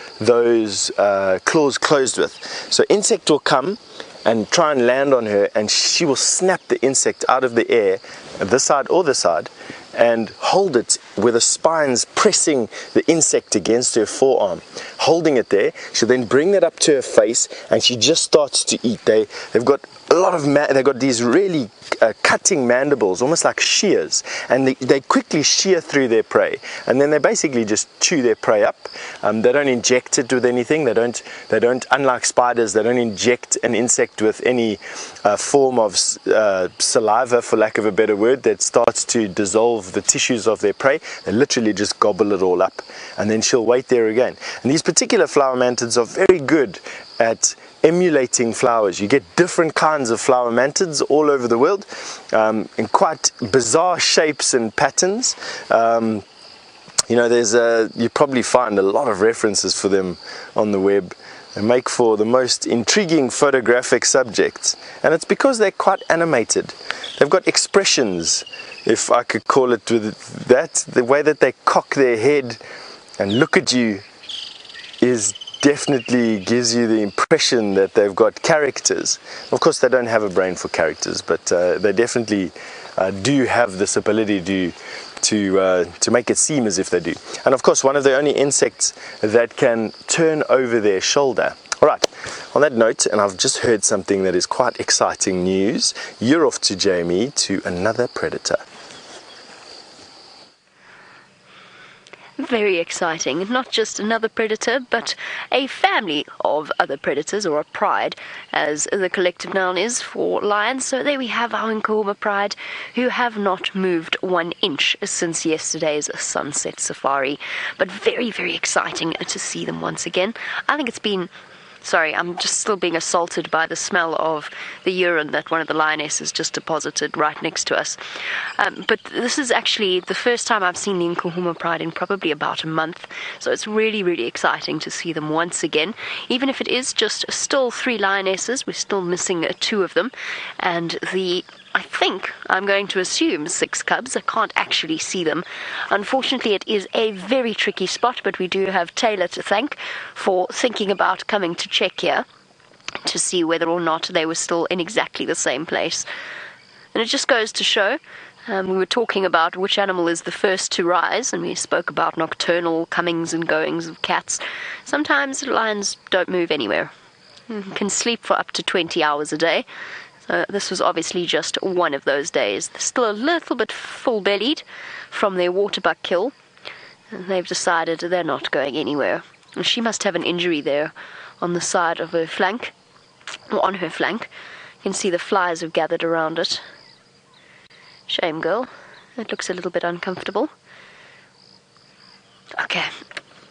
claws closed with. So insect will come and try and land on her, and she will snap the insect out of the air, this side or this side, and hold it with the spines pressing the insect against her forearm, holding it there. She'll then bring that up to her face, and she just starts to eat. They've got a lot of they've got these really cutting mandibles, almost like shears, and they quickly shear through their prey, and then they basically just chew their prey up. They don't inject it with anything. They don't, unlike spiders, they don't inject an insect with any form of saliva, for lack of a better word, that starts to dissolve the tissues of their prey. They literally just gobble it all up, and then she'll wait there again. And these particular flower mantids are very good at emulating flowers. You get different kinds of flower mantids all over the world, in quite bizarre shapes and patterns. You know, you probably find a lot of references for them on the web. They make for the most intriguing photographic subjects, and it's because they're quite animated. They've got expressions, if I could call it with that, the way that they cock their head and look at you definitely gives you the impression that they've got characters. Of course, they don't have a brain for characters, but they definitely do have this ability to make it seem as if they do. And of course, one of the only insects that can turn over their shoulder. All right, on that note, and I've just heard something that is quite exciting news. You're off to Jamie to another predator. Very exciting. Not just another predator, but a family of other predators, or a pride, as the collective noun is for lions. So there we have our Nkuhuma Pride, who have not moved 1 inch since yesterday's sunset safari. But very, very exciting to see them once again. I think it's been... Sorry, I'm just still being assaulted by the smell of the urine that one of the lionesses just deposited right next to us. But this is actually the first time I've seen the Nkuhuma Pride in probably about a month. So it's really, really exciting to see them once again. Even if it is just still 3 lionesses, we're still missing 2 of them. And I think I'm going to assume 6 cubs. I can't actually see them. Unfortunately, it is a very tricky spot, but we do have Taylor to thank for thinking about coming to check here to see whether or not they were still in exactly the same place. And it just goes to show, we were talking about which animal is the first to rise, and we spoke about nocturnal comings and goings of cats. Sometimes lions don't move anywhere. Can sleep for up to 20 hours a day. This was obviously just one of those days. They're still a little bit full-bellied from their waterbuck kill. And they've decided they're not going anywhere. And she must have an injury there on the side of her flank, or on her flank. You can see the flies have gathered around it. Shame, girl. It looks a little bit uncomfortable. Okay.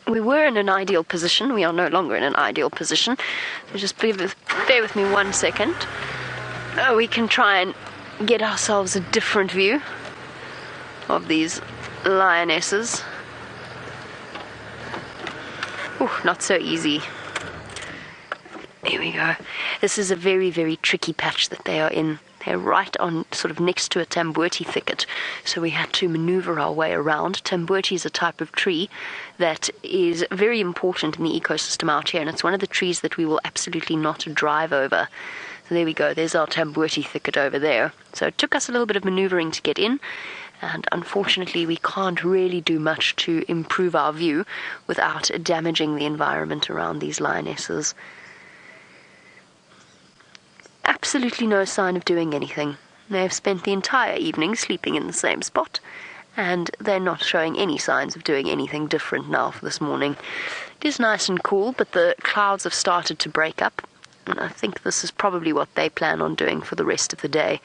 We were in an ideal position. We are no longer in an ideal position. So just bear with me 1 second. We can try and get ourselves a different view of these lionesses. Ooh, not so easy. Here we go. This is a very, very tricky patch that they are in. They're right on, sort of next to a tambuerti thicket, so we had to maneuver our way around. Tambuerti is a type of tree that is very important in the ecosystem out here, and it's one of the trees that we will absolutely not drive over. So there we go, there's our tambuerti thicket over there. So it took us a little bit of maneuvering to get in, and unfortunately we can't really do much to improve our view without damaging the environment around these lionesses. Absolutely no sign of doing anything. They have spent the entire evening sleeping in the same spot, and they're not showing any signs of doing anything different now for this morning. It is nice and cool, but the clouds have started to break up. And I think this is probably what they plan on doing for the rest of the day,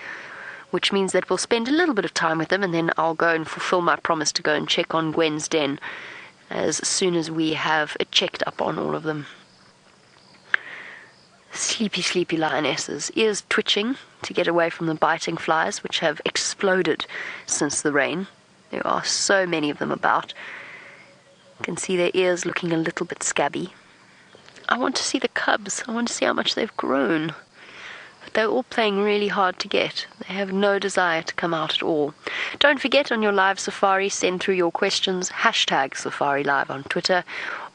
which means that we'll spend a little bit of time with them, and then I'll go and fulfill my promise to go and check on Gwen's den as soon as we have checked up on all of them. Sleepy, sleepy lionesses, ears twitching to get away from the biting flies, which have exploded since the rain. There are so many of them about. You can see their ears looking a little bit scabby. I want to see the cubs. I want to see how much they've grown. But they're all playing really hard to get. They have no desire to come out at all. Don't forget, on your live safari, send through your questions, #SafariLive on Twitter,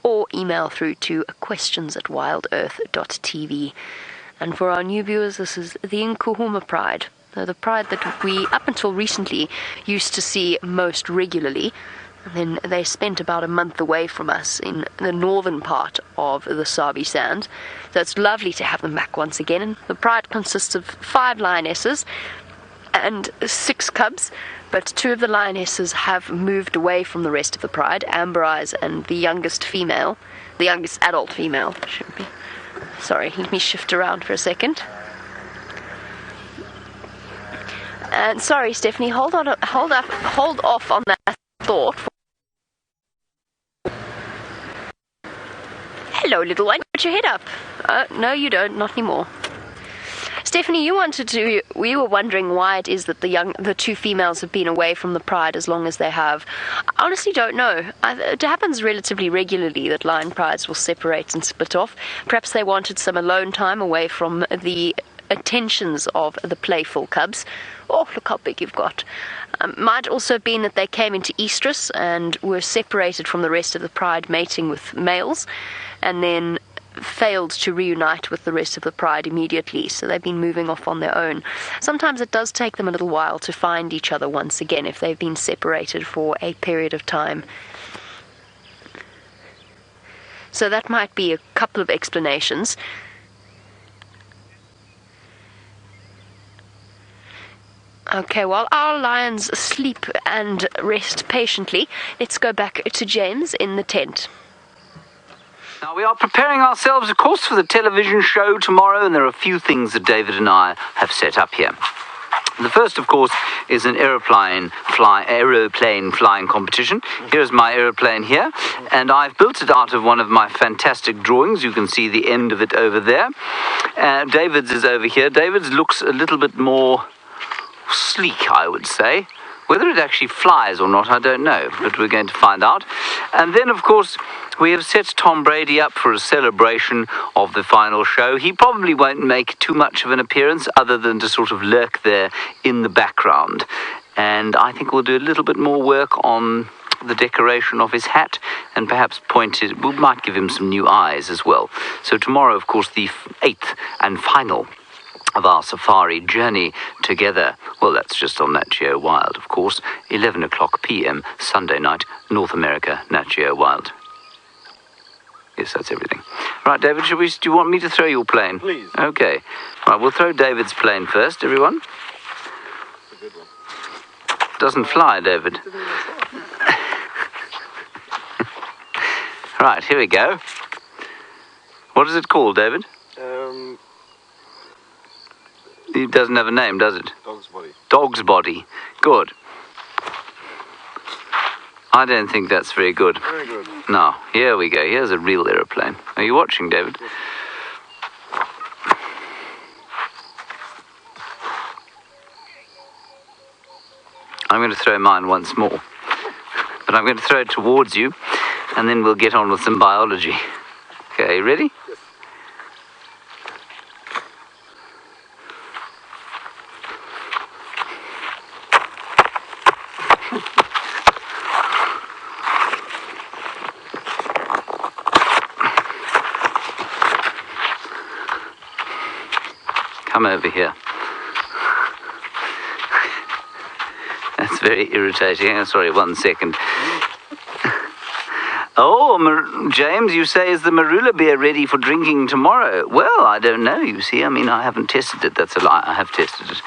or email through to questions@WildEarthTV. And for our new viewers, this is the Nkuhuma Pride. The pride that we, up until recently, used to see most regularly. And then they spent about a month away from us in the northern part of the Sabi Sand. So it's lovely to have them back once again. And the pride consists of 5 lionesses and 6 cubs, but 2 of the lionesses have moved away from the rest of the pride, Amber Eyes and the youngest female, the youngest adult female, should be. Sorry, let me shift around for a second. And sorry, Stephanie, hold off on that thought. Hello, little one. Put your head up. No, you don't. Not anymore. Stephanie, we were wondering why it is that the 2 females have been away from the pride as long as they have. I honestly don't know. It happens relatively regularly that lion prides will separate and split off. Perhaps they wanted some alone time away from the attentions of the playful cubs. Oh, look how big you've got. Might also have been that they came into estrus and were separated from the rest of the pride mating with males. and then failed to reunite with the rest of the pride immediately, so they've been moving off on their own. Sometimes it does take them a little while to find each other once again if they've been separated for a period of time. So that might be a couple of explanations. Okay, while our lions sleep and rest patiently, let's go back to James in the tent. Now, we are preparing ourselves, of course, for the television show tomorrow, and there are a few things that David and I have set up here. The first, of course, is an aeroplane flying competition. Here's my aeroplane here, and I've built it out of one of my fantastic drawings. You can see the end of it over there. David's is over here. David's looks a little bit more sleek, I would say. Whether it actually flies or not, I don't know, but we're going to find out. And then, of course, we have set Tom Brady up for a celebration of the final show. He probably won't make too much of an appearance other than to sort of lurk there in the background. And I think we'll do a little bit more work on the decoration of his hat and perhaps we might give him some new eyes as well. So tomorrow, of course, the 8th and final of our safari journey together. Well, that's just on Nat.Geo Wild, of course. 11 o'clock p.m. Sunday night, North America, Nat.Geo Wild. Yes, that's everything. Right, David, do you want me to throw your plane? Please. Okay. Right, we'll throw David's plane first, everyone. That's a good one. Doesn't fly, David. Right, here we go. What is it called, David? It doesn't have a name, does it? Dog's body. Dog's body. Good. I don't think that's very good. Very good. No, here we go. Here's a real aeroplane. Are you watching, David? Yes. I'm going to throw mine once more. But I'm going to throw it towards you, and then we'll get on with some biology. Okay, you ready? Yes. Come over here. That's very irritating. Sorry, 1 second. Oh, James, you say, is the marula beer ready for drinking tomorrow? Well, I don't know, you see. I mean, I haven't tested it. That's a lie. I have tested it.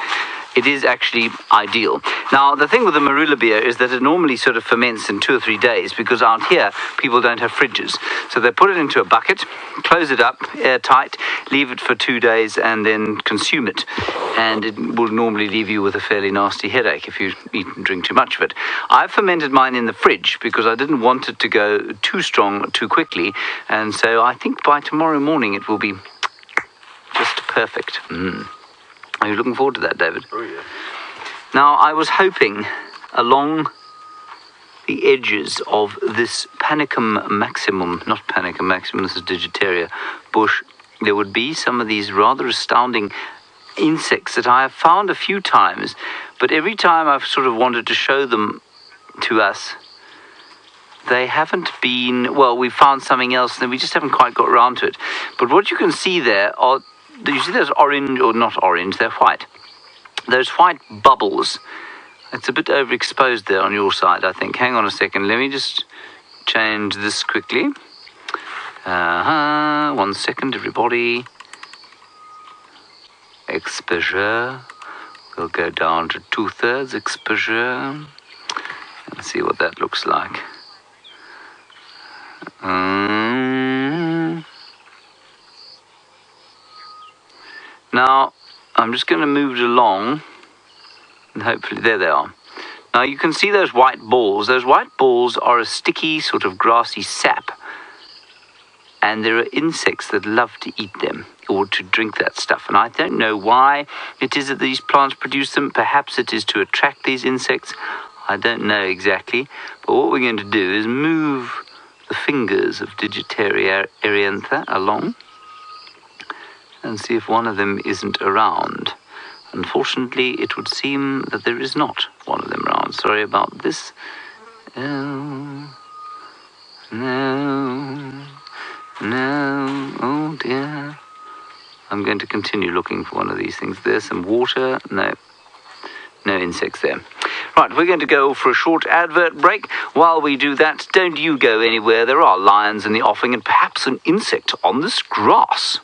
It is actually ideal. Now, the thing with the marula beer is that it normally sort of ferments in 2 or 3 days because out here, people don't have fridges. So they put it into a bucket, close it up airtight, leave it for 2 days, and then consume it. And it will normally leave you with a fairly nasty headache if you eat and drink too much of it. I fermented mine in the fridge because I didn't want it to go too strong too quickly. And so I think by tomorrow morning it will be just perfect. Are you looking forward to that, David? Oh, yeah. Now, I was hoping along the edges of this Panicum maximum, not Panicum maximum, this is Digitaria bush, there would be some of these rather astounding insects that I have found a few times, but every time I've sort of wanted to show them to us, they haven't been, well, we found something else and we just haven't quite got around to it. But what you can see there are, you see those orange, or not orange, they're white. Those white bubbles. It's a bit overexposed there on your side, I think. Hang on a second, let me just change this quickly. 1 second, everybody. Exposure. We'll go down to 2/3 exposure. Let's see what that looks like. Now, I'm just going to move it along, and hopefully, there they are. Now, you can see those white balls. Those white balls are a sticky, sort of grassy sap, and there are insects that love to eat them, or to drink that stuff, and I don't know why it is that these plants produce them. Perhaps it is to attract these insects. I don't know exactly, but what we're going to do is move the fingers of Digitaria eriantha along, and see if one of them isn't around. Unfortunately, it would seem that there is not one of them around. Sorry about this. No. I'm going to continue looking for one of these things. There's some water. No insects there. Right, we're going to go for a short advert break. While we do that, don't you go anywhere. There are lions in the offing and perhaps an insect on this grass.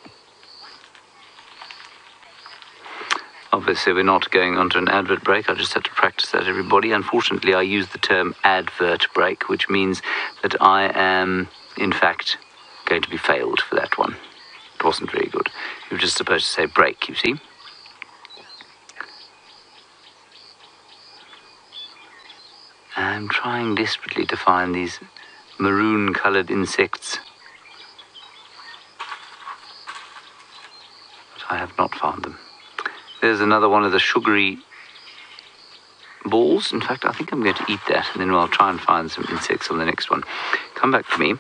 Obviously, we're not going on to an advert break. I just had to practice that, everybody. Unfortunately, I use the term advert break, which means that I am, in fact, going to be failed for that one. It wasn't very good. You were just supposed to say break, you see. I'm trying desperately to find these maroon-coloured insects, but I have not found them. There's another one of the sugary balls. In fact, I think I'm going to eat that, and then I'll try and find some insects on the next one. Come back to me.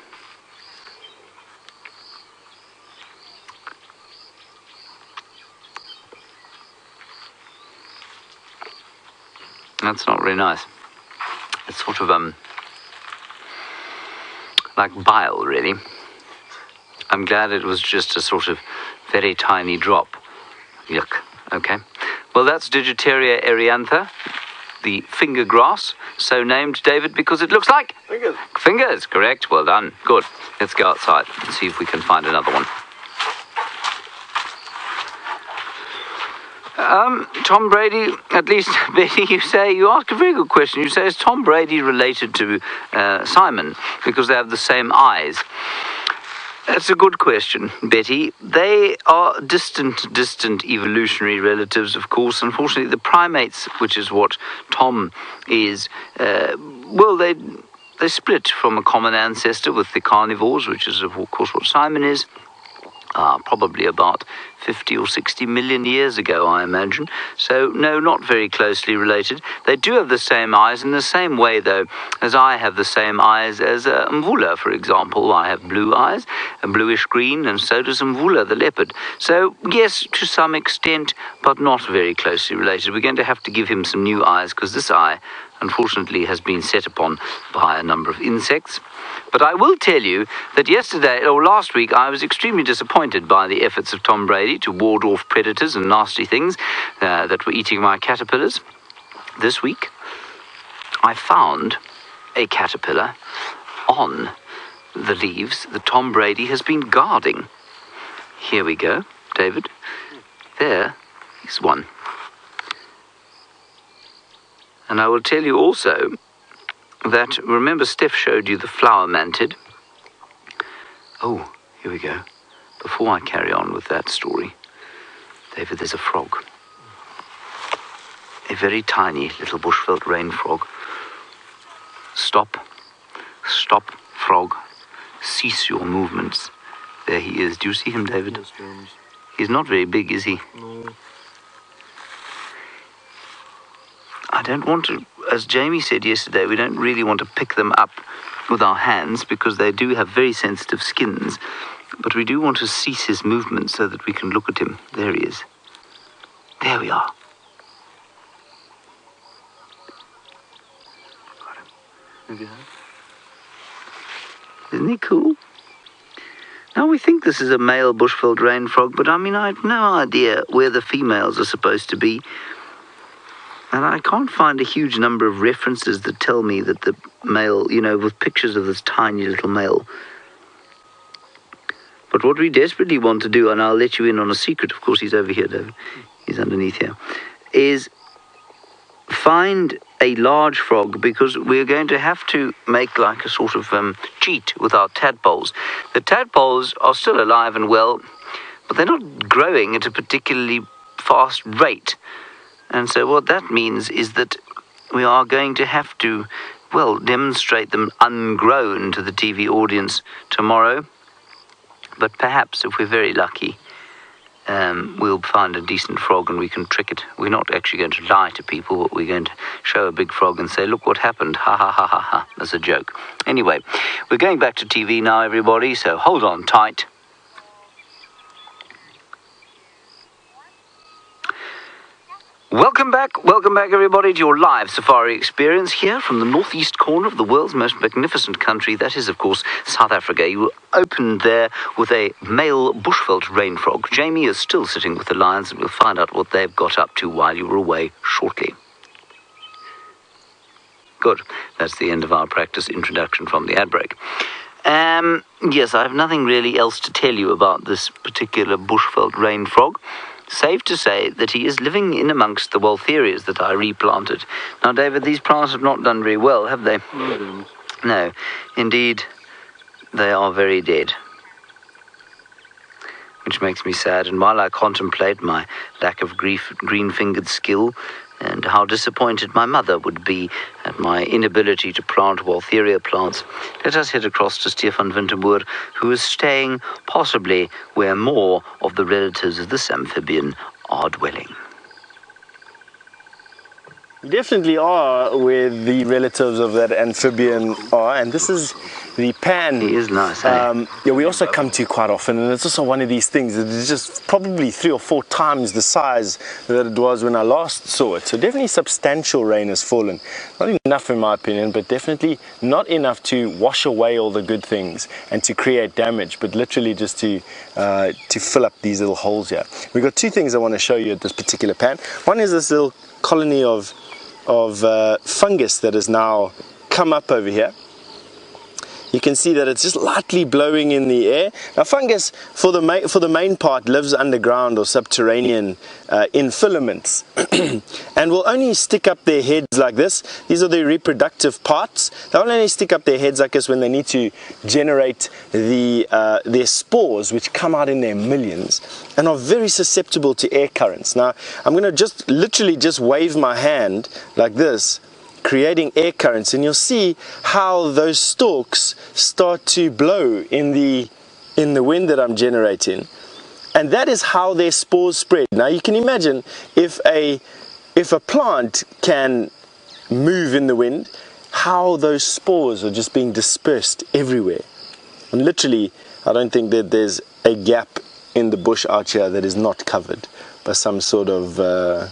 That's not very nice. It's sort of, like bile, really. I'm glad it was just a sort of very tiny drop. Yuck. Okay. Well, that's Digitaria eriantha, the finger grass, so named, David, because it looks like... Fingers. Fingers, correct. Well done. Good. Let's go outside and see if we can find another one. Tom Brady, at least, Betty, you ask a very good question. You say, is Tom Brady related to Simon because they have the same eyes? That's a good question, Betty. They are distant evolutionary relatives, of course. Unfortunately, the primates, which is what Tom is, they split from a common ancestor with the carnivores, which is, of course, what Simon is. Probably about 50 or 60 million years ago, I imagine. So, no, not very closely related. They do have the same eyes in the same way, though, as I have the same eyes as Mvula, for example. I have blue eyes, a bluish-green, and so does Mvula, the leopard. So, yes, to some extent, but not very closely related. We're going to have to give him some new eyes, because this eye, unfortunately, has been set upon by a number of insects. But I will tell you that last week, I was extremely disappointed by the efforts of Tom Brady to ward off predators and nasty things that were eating my caterpillars. This week, I found a caterpillar on the leaves that Tom Brady has been guarding. Here we go, David. There is one. And I will tell you also that, remember Stef showed you the flower mantid? Oh, here we go. Before I carry on with that story, David, there's a frog. A very tiny little bushveld rain frog. Stop, frog. Cease your movements. There he is. Do you see him, David? Yes, James. He's not very big, is he? No. I don't want to, as Jamie said yesterday, we don't really want to pick them up with our hands because they do have very sensitive skins. But we do want to cease his movement so that we can look at him. There he is. There we are. Got him. Isn't he cool? Now we think this is a male bushveld rain frog, but I mean, I have no idea where the females are supposed to be. And I can't find a huge number of references that tell me that the male, with pictures of this tiny little male. But what we desperately want to do, and I'll let you in on a secret, of course he's over here, David, he's underneath here, is find a large frog, because we're going to have to make like a sort of cheat with our tadpoles. The tadpoles are still alive and well, but they're not growing at a particularly fast rate. And so what that means is that we are going to have to, demonstrate them ungrown to the TV audience tomorrow. But perhaps, if we're very lucky, we'll find a decent frog and we can trick it. We're not actually going to lie to people, but we're going to show a big frog and say, look what happened, ha ha ha ha ha, as a joke. Anyway, we're going back to TV now, everybody, so hold on tight. Welcome back everybody to your live safari experience here from the northeast corner of the world's most magnificent country, that is of course South Africa. You opened there with a male bushveld rain frog. Jamie is still sitting with the lions and we'll find out what they've got up to while you were away shortly. Good, that's the end of our practice introduction from the ad break. Yes, I have nothing really else to tell you about this particular bushveld rain frog. Safe to say that he is living in amongst the Waltherias that I replanted. Now, David, these plants have not done very well, have they? No, indeed, they are very dead. Which makes me sad, and while I contemplate my lack of green-fingered skill and how disappointed my mother would be at my inability to plant Waltheria plants, let us head across to Stefan Winterboer, who is staying possibly where more of the relatives of this amphibian are dwelling. You definitely are where the relatives of that amphibian are, and this is the pan. He is nice, eh? Yeah, we also come to quite often, and it's also one of these things that is just probably 3 or 4 times the size that it was when I last saw it. So definitely substantial rain has fallen. Not enough in my opinion, but definitely not enough to wash away all the good things and to create damage, but literally just to fill up these little holes here. We've got 2 things I want to show you at this particular pan. One is this little colony of fungus that has now come up over here. You can see that it's just lightly blowing in the air. Now fungus, for the main part, lives underground or subterranean in filaments and will only stick up their heads like this. These are the reproductive parts. They'll only stick up their heads like this when they need to generate their spores, which come out in their millions and are very susceptible to air currents. Now I'm going to literally just wave my hand like this, creating air currents, and you'll see how those stalks start to blow in the wind that I'm generating, and that is how their spores spread. Now you can imagine if a plant can move in the wind, how those spores are just being dispersed everywhere. And literally, I don't think that there's a gap in the bush out here that is not covered by some sort of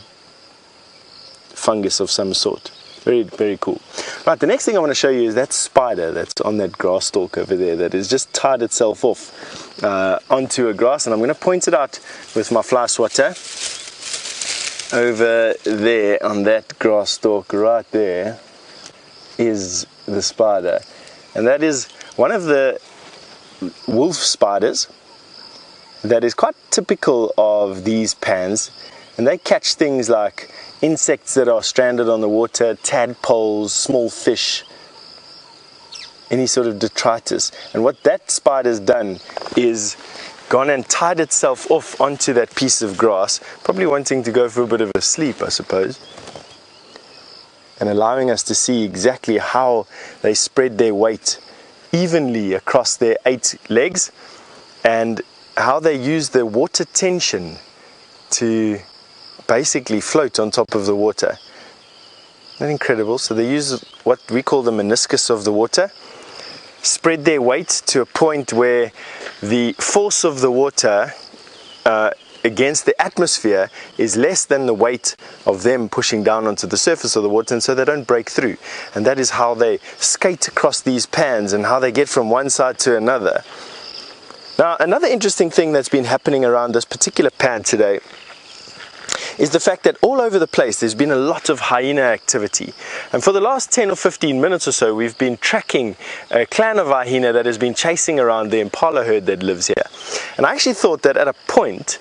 fungus of some sort. Very, very cool. Right, the next thing I want to show you is that spider that's on that grass stalk over there that has just tied itself off onto a grass, and I'm going to point it out with my fly swatter over there on that grass stalk. Right there is the spider, and that is one of the wolf spiders that is quite typical of these pans, and they catch things like insects that are stranded on the water, tadpoles, small fish, any sort of detritus. And what that spider's done is gone and tied itself off onto that piece of grass, probably wanting to go for a bit of a sleep, I suppose, and allowing us to see exactly how they spread their weight evenly across their 8 legs and how they use the water tension to basically float on top of the water. Isn't that incredible? So they use what we call the meniscus of the water, spread their weight to a point where the force of the water against the atmosphere is less than the weight of them pushing down onto the surface of the water, and so they don't break through. And that is how they skate across these pans and how they get from one side to another. Now, another interesting thing that's been happening around this particular pan today is the fact that all over the place there's been a lot of hyena activity, and for the last 10 or 15 minutes or so we've been tracking a clan of hyena that has been chasing around the impala herd that lives here. And I actually thought that at a point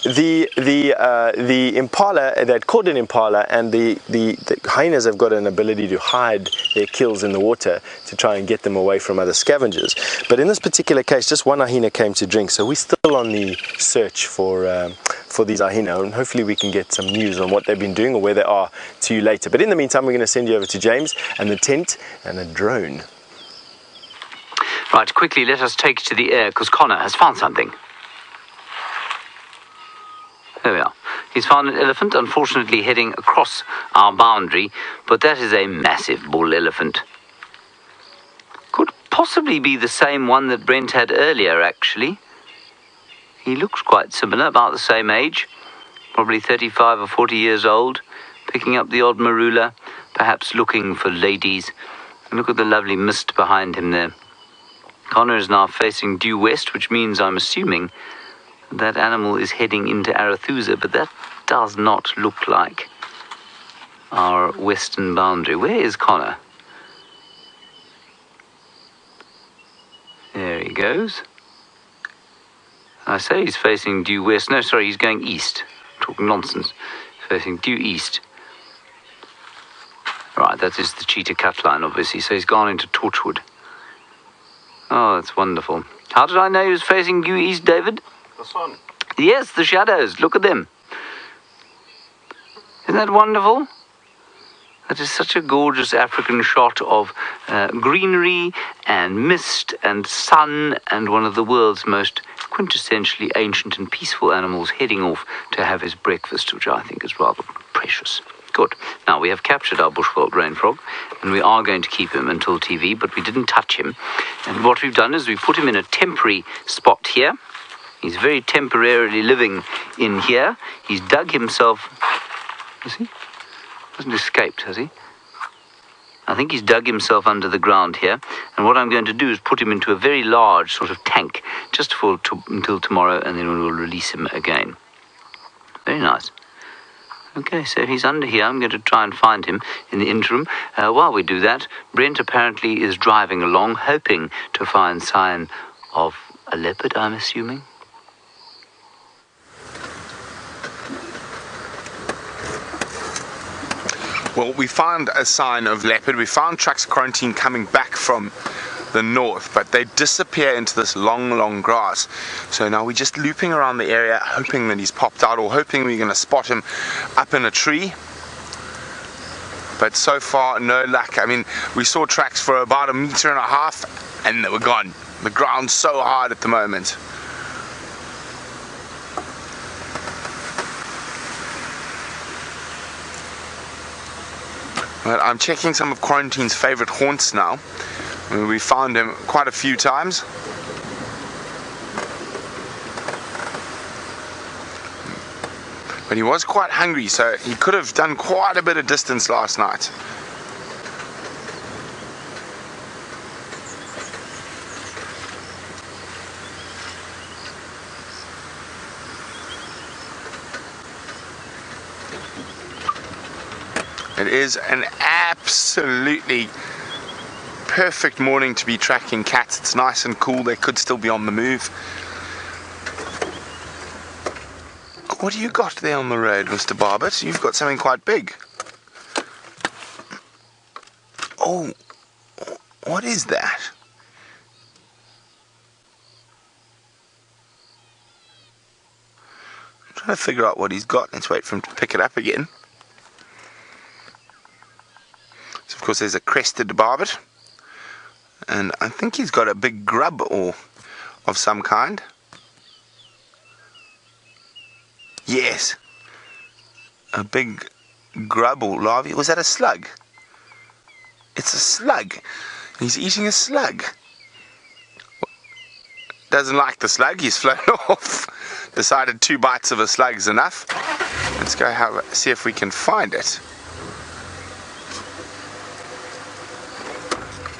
the impala, that caught an impala, and the hyenas have got an ability to hide their kills in the water to try and get them away from other scavengers. But in this particular case, just one hyena came to drink, so we're still on the search for these hyena, and hopefully we can get some news on what they've been doing or where they are to you later. But in the meantime, we're going to send you over to James and the tent and a drone. Right, quickly, let us take to the air, because Connor has found something. There we are. He's found an elephant, unfortunately heading across our boundary, but that is a massive bull elephant. Could possibly be the same one that Brent had earlier, actually. He looks quite similar, about the same age. probably 35 or 40 years old, picking up the odd marula, perhaps looking for ladies. And look at the lovely mist behind him there. Connor is now facing due west, which means I'm assuming that animal is heading into Arathusa, but that does not look like our western boundary. Where is Connor? There he goes. I say he's facing due west. No, sorry, he's going east. I'm talking nonsense. He's facing due east. Right, that is the cheetah cut line, obviously, so he's gone into Torchwood. Oh, that's wonderful. How did I know he was facing due east, David? The sun. Yes, the shadows. Look at them. Isn't that wonderful? That is such a gorgeous African shot of greenery and mist and sun and one of the world's most quintessentially ancient and peaceful animals heading off to have his breakfast, which I think is rather precious. Good. Now, we have captured our bushveld rain frog, and we are going to keep him until TV, but we didn't touch him. And what we've done is we've put him in a temporary spot here. He's very temporarily living in here. He's dug himself... Has he? Hasn't escaped, has he? I think he's dug himself under the ground here. And what I'm going to do is put him into a very large sort of tank, just until tomorrow, and then we'll release him again. Very nice. Okay, so he's under here. I'm going to try and find him in the interim. While we do that, Brent apparently is driving along, hoping to find sign of a leopard, I'm assuming. Well, we found a sign of leopard. We found tracks of quarantine coming back from the north, but they disappear into this long grass. So now we're just looping around the area, hoping that he's popped out, or hoping we're going to spot him up in a tree. But so far, no luck. I mean, we saw tracks for about 1.5 meters and they were gone. The ground's so hard at the moment. But I'm checking some of Quarantine's favorite haunts now. We found him quite a few times. But he was quite hungry, so he could have done quite a bit of distance last night. It is an absolutely perfect morning to be tracking cats. It's nice and cool. They could still be on the move. What do you got there on the road, Mr. Barbet? You've got something quite big. Oh, what is that? I'm trying to figure out what he's got. Let's wait for him to pick it up again. So of course there's a crested barbet. And I think he's got a big grub or of some kind. Yes. A big grub or larvae. Was that a slug? It's a slug. He's eating a slug. Doesn't like the slug. He's flown off. Decided 2 bites of a slug's enough. Let's go see if we can find it.